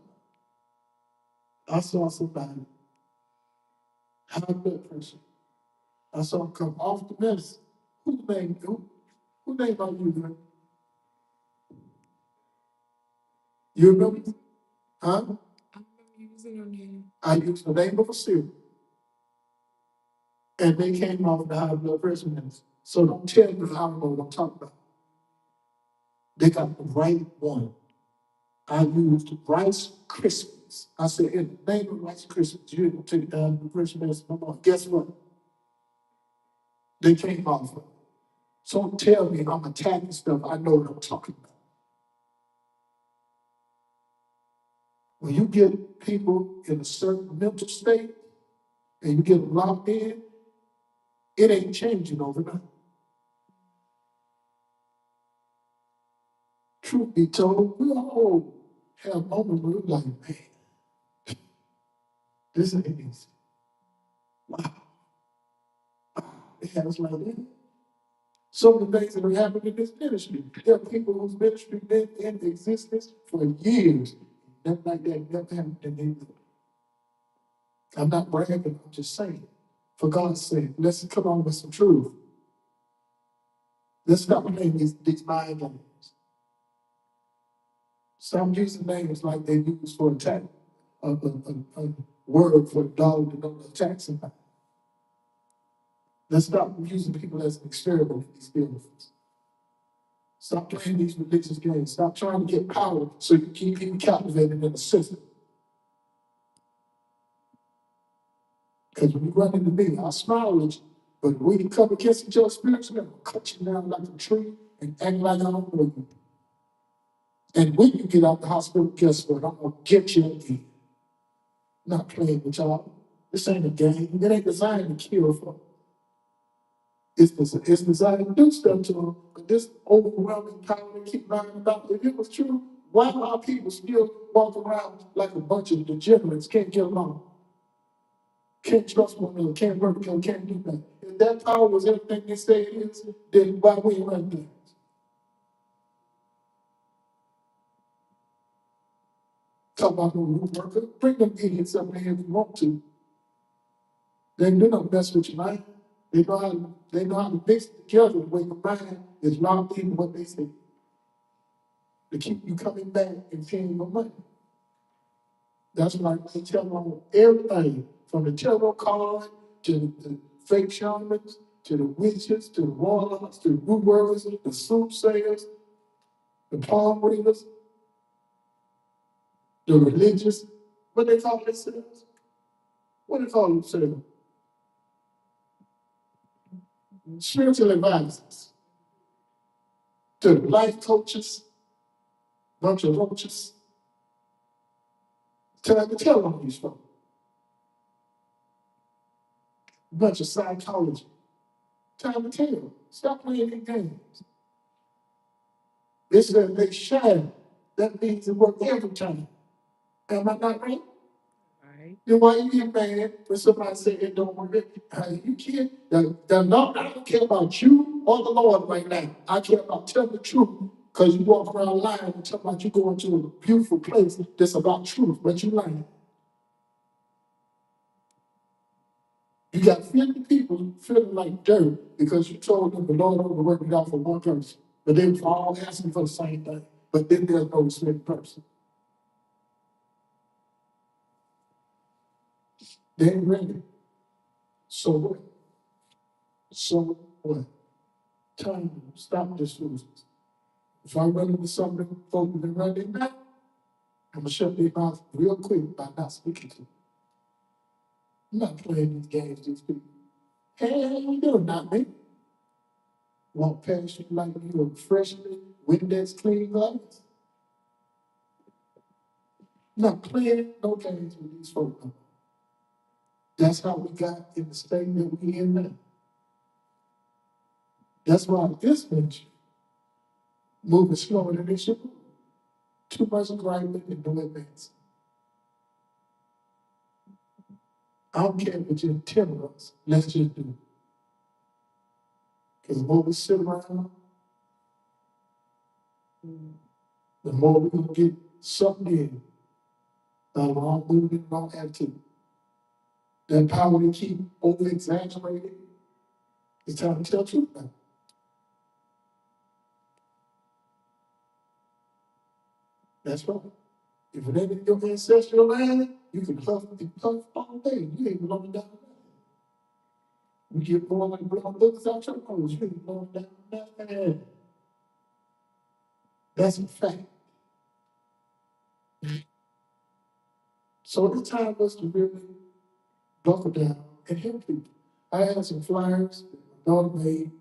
about. I saw somebody high blood pressure. I saw him come off the medicine. Who name are you, man? You remember? Huh? I used the name of a cereal. And they came off the high blood pressure medicine. So don't tell me I don't know what I'm talking about. They got the right one. I used Rice Krispies. Christmas. I said, in the name of white Christmas, you're going to take down the Christmas. Guess what? They came off of it. So don't tell me I'm attacking stuff. I know what I'm talking about. When you get people in a certain mental state and you get them locked in, it ain't changing overnight. Truth be told, we all have moments where we're like, man, this ain't easy. Wow. It has like that. Some of the things that are happening in this ministry. There are people whose ministry been in existence for years. Nothing like that never happened in their life. I'm not bragging, I'm just saying. For God's sake, let's come on with some truth. Let's stop playing these mind games. Stop using names like they use for attack, a word for a dog to know to attack somebody. Let's stop using people as an experiment in these buildings. Stop playing these religious games. Stop trying to get power so you keep people captivated in the system. Because when you run into me, I'll smile at you. But when you come against each other spiritually, I'm going to cut you down like a tree and act like I don't know you. And when you get out the hospital, guess what? I'm going to get you again. Not playing with y'all. This ain't a game. It ain't designed to kill folks. It's designed to do stuff to them. But this overwhelming power they keep lying about, if it was true, why are people still walking around like a bunch of degenerates, can't get along? Can't trust one another, can't work together, can't do that. If that power was everything they say it is, then why we run things? Talk about no root worker, bring them idiots up there if you want to. They don't mess with your mind. They know how to mix it together when your mind is locked in what they say. To keep you coming back and paying your money. That's why they tell them everything, from the tarot card to the fake shamans, to the witches, to the warlocks, to the root workers, the soothsayers, the palm readers, the religious. What they call themselves? What they call themselves? Spiritual advisors. To the life coaches, bunch of roaches. Time to tell on these folks. Bunch of psychology. Time to tell. Stop playing these games. This is that they shine. That means it works every time. Am I not right? Right. Then why you get mad when somebody say it don't work? You can't. I don't care about you or the Lord right now. I care about telling the truth. Because you walk around lying and talk about you going to a beautiful place that's about truth, but you lying. You got 50 people feeling like dirt because you told them the Lord only worked it out for one person. But they were all asking for the same thing. But then there's no respect person. They ain't ready. So what? So what? Time to stop this foolishness. If I run into something folks have been running now, I'm gonna shut their mouth real quick by not speaking to them. I'm not playing these games, these people. Hey, you're not me. Walk past you like you a freshly Windex clean glass. Not playing no games with these folks. That's how we got in the state that we in now. That's why this ministry moving slower than it should move. Too much grinding and no advance. I don't care what you tell us. Let's just do it. Because the more we sit around, the more we're going to get sucked in by the wrong movement, wrong attitude. That power to keep over exaggerating, it's time to tell the truth now. That's right. If it ain't in your ancestral line, you can puff and puff all day. You ain't blowing down nothing. You get blowing like blowing bullets out your nose, you ain't blowing down nothing. That's a fact. So it's time for us to really buckle down and help people. I had some flyers that my daughter made,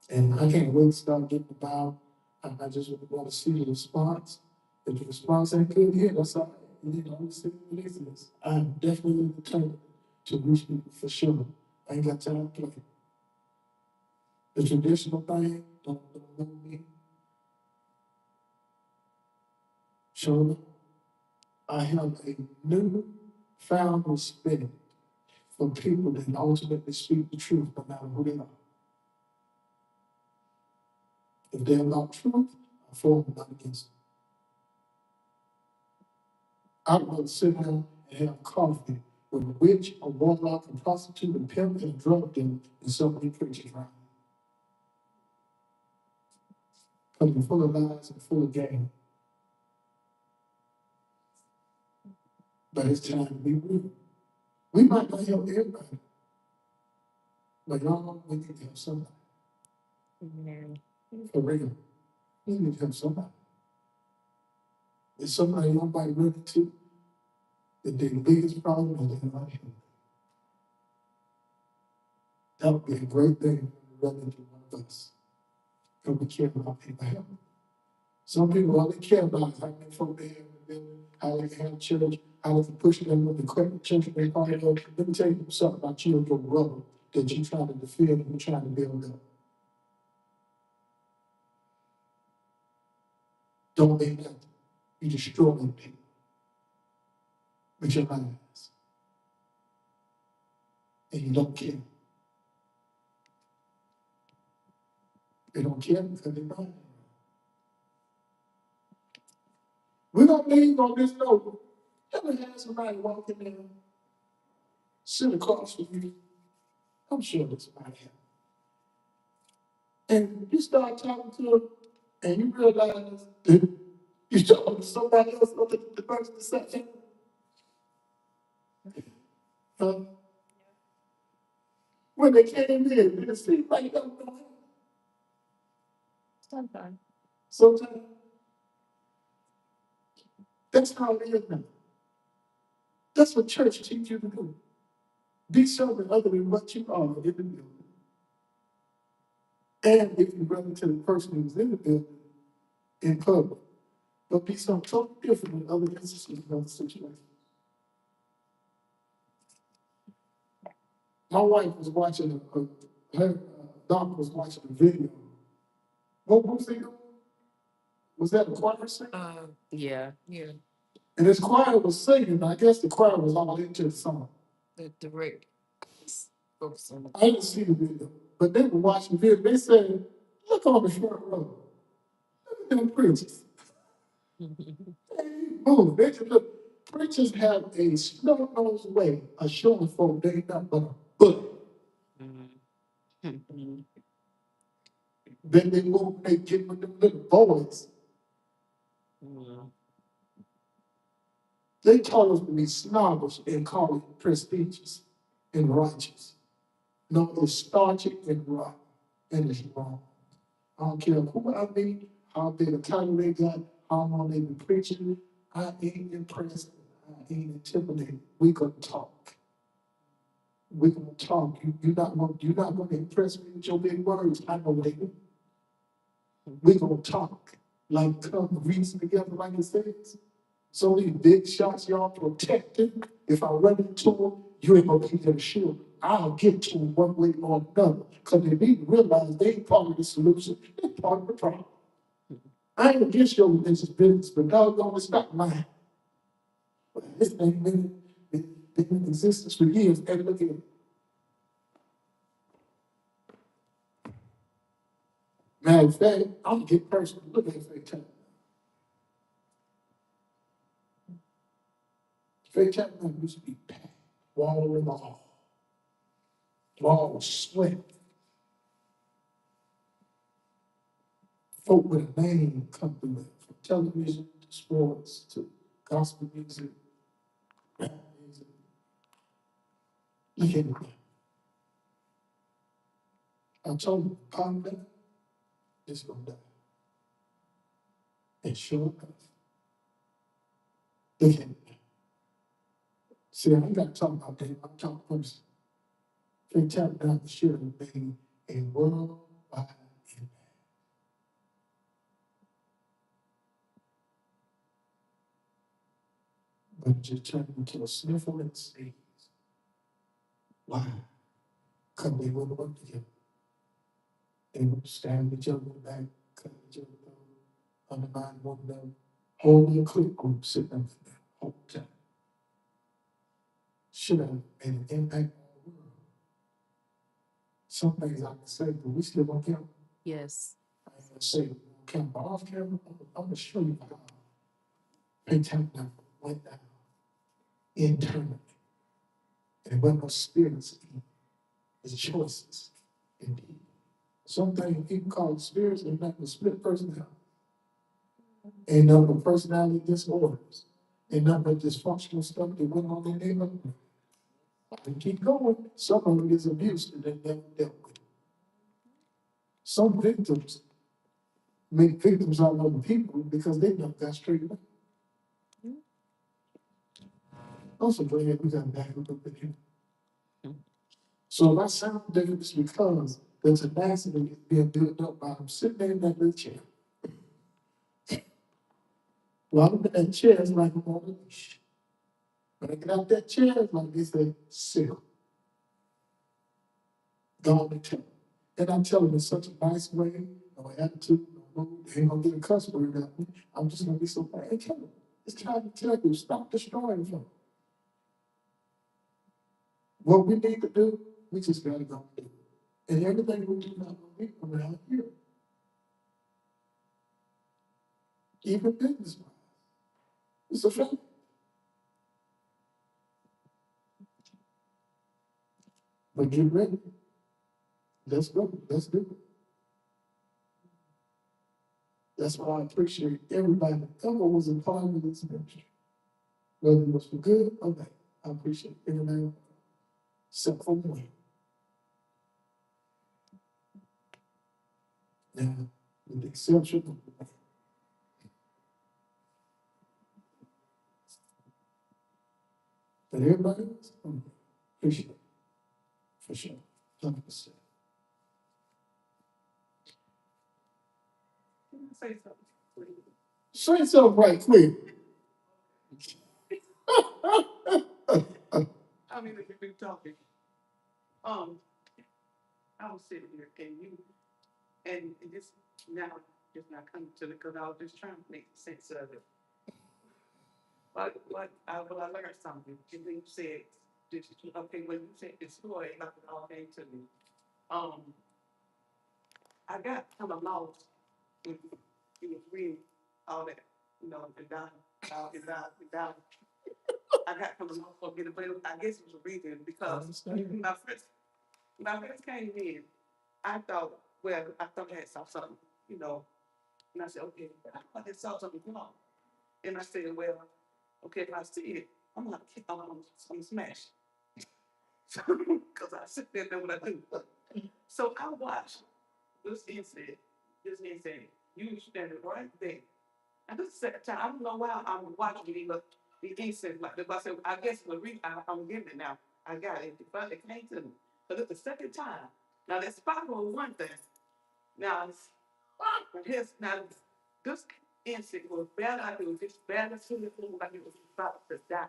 and I can't wait to start getting them out. I just want to see the response. If the response ain't good here, that's all right. You know, let's see what it is. I'm definitely determined to reach people for sure. I ain't got time to play. The traditional thing, don't know me. Sure, I have a new found respect for people that ultimately speak the truth no matter who they are. If they're about truth, I for them, not against them. I'd rather sit down and have coffee with a witch, a warlock, a prostitute, a pimp, and a drug dealer than so many preachers around here. Because they're full of lies and full of game. But it's time to be real. We might not help everybody, but y'all, we need to help somebody. For real. We need to help somebody. There's somebody nobody run into that their biggest problem is they're not helping. That would be a great thing to run into one of us. And we care about people helping. Some people, all they care about is how many folk they have in the building, how they can have church, how they can push them with the equipment, church they part of. Let me tell you something about you and your brother that you're trying to defend and you're trying to build up. Don't make nothing. You destroying people with your lies. And you don't care. They don't care because they're lying. We're going to leave on this note. Ever had somebody walk in there, sit across from you? I'm sure there's somebody here. And you start talking to them, and you realize that you're talking to somebody else on the person that sat there. When they came in, it seemed like that was going to happen. Sometimes. Sometimes that's how it is now. That's what church teaches you to do. Be something other than what you are in the building. And if you run into the person who's in the building in public, but be something totally different in other instances and other situations. My wife was watching, her doctor was watching a video. What was he doing? Was that a choir singing? Yeah. Yeah, And this choir was singing, I guess the choir was all into the song. the direct focus on I didn't see the video, but they were watching the video. They said, look on the front row. Look at them preachers. Oh, they just look. Preachers have a snub-nosed way of showing folk they ain't nothing but a bully. Then they move, they get with them little boys. They taught us to be snobbish and call it prestigious and righteous. No, it's starchy and rotten, and it's wrong. I don't care who I meet, how big a title they got, how long they been preaching. I ain't impressed. I ain't intimidated. We gonna talk. We gonna talk. You're not gonna impress me with your big words. I know they do. We gonna talk. Like come reason together, like it says. So these big shots y'all protecting. If I run into them, you ain't gonna be there to shield. I'll get to them one way or another. Because they need to realize they ain't part of the solution, they're part of the problem. I ain't against your religious business, but doggone, it's not mine. This thing been in existence for years, and look at it. Matter of fact, I'm gonna get personal. Look at Fake Time. Fake Time used to be packed, wall in the hall. Wall sweat. Folk with a name come through it, from television to sports to gospel music, rap music. Look at it. I told him, calm down, it's gonna die. And sure enough, look at it. See, I ain't got to talk about that. I'm talking person. They tapped down the should have been a worldwide impact. But it just turned into a sniffling sneeze. Why? Because they wouldn't work together. They would stab each other in the back, cut each other through, undermine one another. Whole little clique group sitting up there whole time. Should have made an impact on the world. Some things I can say, but we still on camera. Yes. I ain't gonna say it on camera, but off camera, I'm gonna show you how Paytech number went down internally. And it wasn't no spirits, it's choices indeed. Some things people call spirits, they're not the split personality. Ain't nothing but personality disorders. Ain't nothing but dysfunctional stuff that went on in their life. And keep going. Some of it is abuse that they never dealt with. Some victims make victims out of other people because they never got straight away. I'm so glad we got back up in here. So if I sound different, it's because the tenacity is being built up by them sitting there in that little chair. While I'm in that chair, it's like I'm on a leash. When I get out that chair, it's like they say, sit. Go on and tell them. And I tell them in such a nice way, no attitude, no mood, they ain't gonna get a cuss word out of me. I'm just gonna be so bad. Hey, tell them. It's time to tell you, stop destroying them. What we need to do, we just gotta go and do it. And everything we do not gonna be around here. Even business wise. It's a fact. But get ready. Let's go. Let's do it. That's why I appreciate everybody that ever was a part of this ministry. Whether it was for good or bad. I appreciate everybody except for one. Now, with the exception of one. But everybody else, appreciate it. For sure. 100%. Can I say something, please? Say something right quick. I mean, if you've been talking, I was sitting here and this now just not coming to the, because I was just trying to make sense of it. But I learned something. And then you said, okay, when you said the story, it all came to me. I got kind of lost when you was reading all that, and down. I got kind of lost for a minute, but I guess it was a reason because when I first came in, I thought I had saw something, and I said, okay, I thought I saw something wrong. And I said, well, okay, if I see it, I'm gonna smash. Because I sit there and know what I do. So I watched this incident, you standing right there. And this is the second time, I don't know why I'm watching the incident like this. But I said, I guess I'm getting it now. I got it. It finally came to me. But it's the second time. Now, that spot was one thing. Now, now this insect was bad. Like it was just bad as soon as it looked like it was about to die.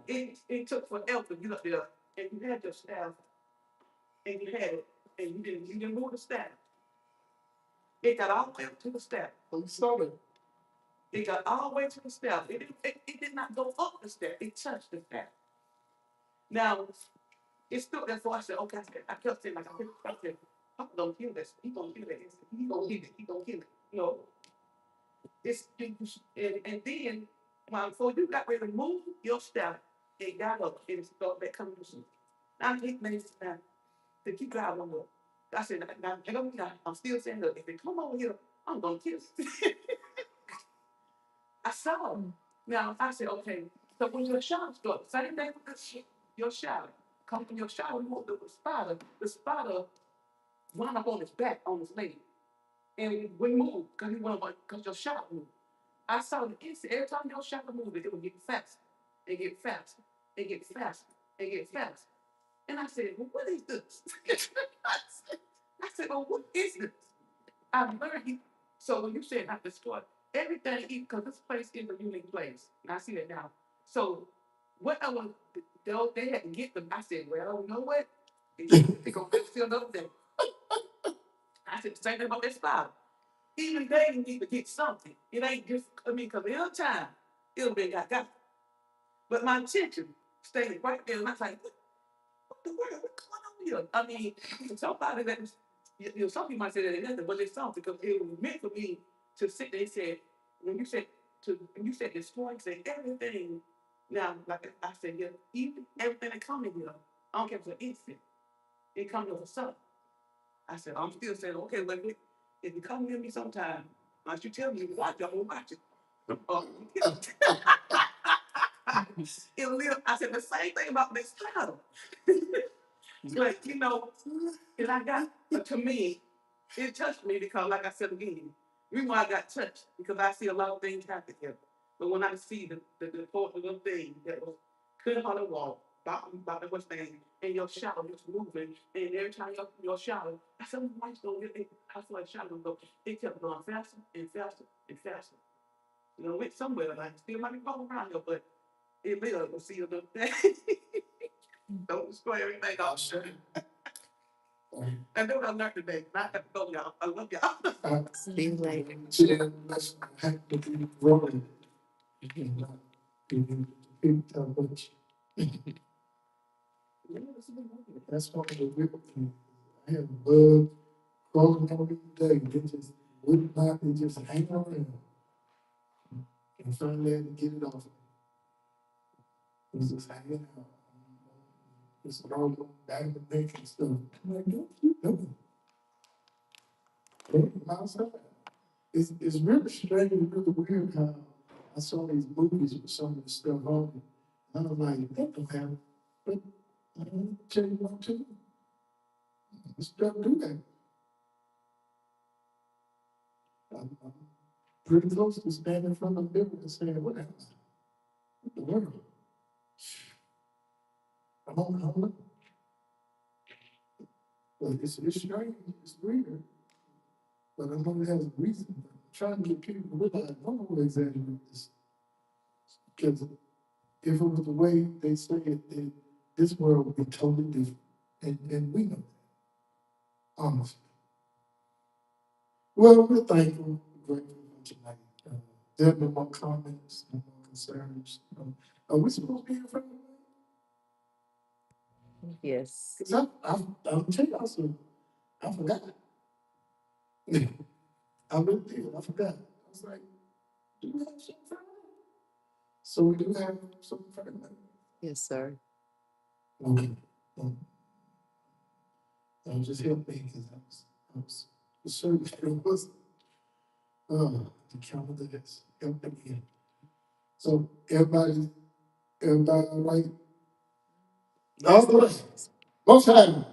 It took forever to get up there, and you had your staff, and you had it, and you didn't move the staff. It got all the way up to the staff. I'm sorry. It got all the way to the staff. It did not go up the staff. It touched the staff. Now, it stood there, so I said, okay, I kept saying, like, I said, I'm gonna kill this. He gonna kill it. He gonna kill it. He gonna kill it. And then, before you got ready to move your staff, it got up and it started back coming to sleep. Now, he managed to keep driving on up. I said, now, I'm still saying, look, if they come over here, I'm gonna kill it. I saw him. Now, I said, okay, so when your shower starts, same thing with your shower. Come from your shower, you want the spider wound up on his back, on his leg. And we moved, because your shower moved. I saw the instant, every time your shower moved, it would get faster. and get faster, and get faster, and get faster. And I said, well, what is this? I said, well, what is this? I've learned so when you said not to start, everything, because this place is a unique place. And I see that now. So whatever they had to get them, I said, well, you know what? They gonna live still another day. I said, the same thing about this Bible. Even they need to get something. It ain't just, because the other time, it'll be got. But my attention stayed right there. And I was like, what the world? What's going on here? Somebody that was, some people might say that ain't nothing, but it's something because it was meant for me to sit there and say, when you said this story, say everything. Now, like I said, yeah, even everything that comes in here, I don't care if it's an instant, it comes with a something. I said, I'm still saying, okay, well, if you come near me sometime, once you tell me you watch it, I'm gonna watch it. It'll live. I said the same thing about this title. But and I got to me, it touched me because, like I said again, the reason why I got touched because I see a lot of things happen here. But when I see the little thing that was couldn't hardly walk, about the what's name, and your shadow was moving, and every time your shadow, I said, why don't get it? I feel like shadow go. It kept going faster and faster and faster. Went somewhere like still might be going around here, but it will see a little thing. Don't destroy everything else. And then I learned today. Not have to go, y'all. I love y'all. See you later. See, that's have to be growing. Too much. That's one of the weird things. I have a bug crawling on me today. It just would not, it just hang around. And finally I had to get it off. It was just hanging out. It's all back in the neck and stuff. I'm like, don't keep doing it. Outside. It's really strange and really weird how I saw these movies with some of this stuff on it. And I was like, that don't happen. But I don't tell you what to. This stuff do that. I'm pretty close to standing in front of the mirror and saying, what else? What the world? I don't know. But it's strange, it's weird. But I know it has a reason. I'm trying to get people to realize, I don't want to exaggerate this. Because if it was the way they say it, then this world would be totally different. And we know that, honestly. Well, we're thankful, grateful for tonight. There have no more comments, no more concerns. Are we supposed to be in front of me? Yes. Because I'll tell y'all something. I forgot. I really did. I forgot. I was like, do we have something for me? So we do have something for me. Yes, sir. Okay. Just help me because I was certain it was the count of this. Help me again. So everybody all right? All right. Most time.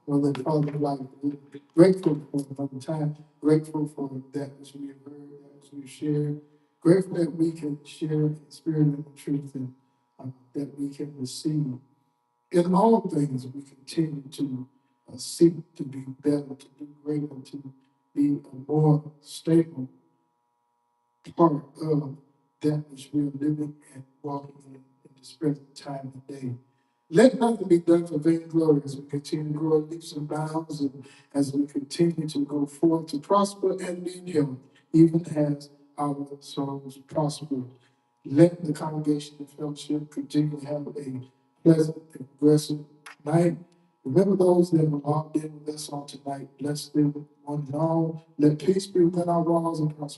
Well, then Father, like, we're grateful for another time, grateful for that which we have heard, that which we've shared, grateful that we can share in spirit and the truth and that we can receive. In all things, we continue to seek to be better, to do greater, to be a more stable part of that which we are living and walking in this present time and day. Let nothing be done for vainglory as we continue to grow leaps and bounds and as we continue to go forth to prosper and be in health, even as our souls prosper. Let the congregation of fellowship continue to have a pleasant and progressive night. Remember those that were locked in with us on tonight. Bless them one and all. Let peace be within our walls and prosperity.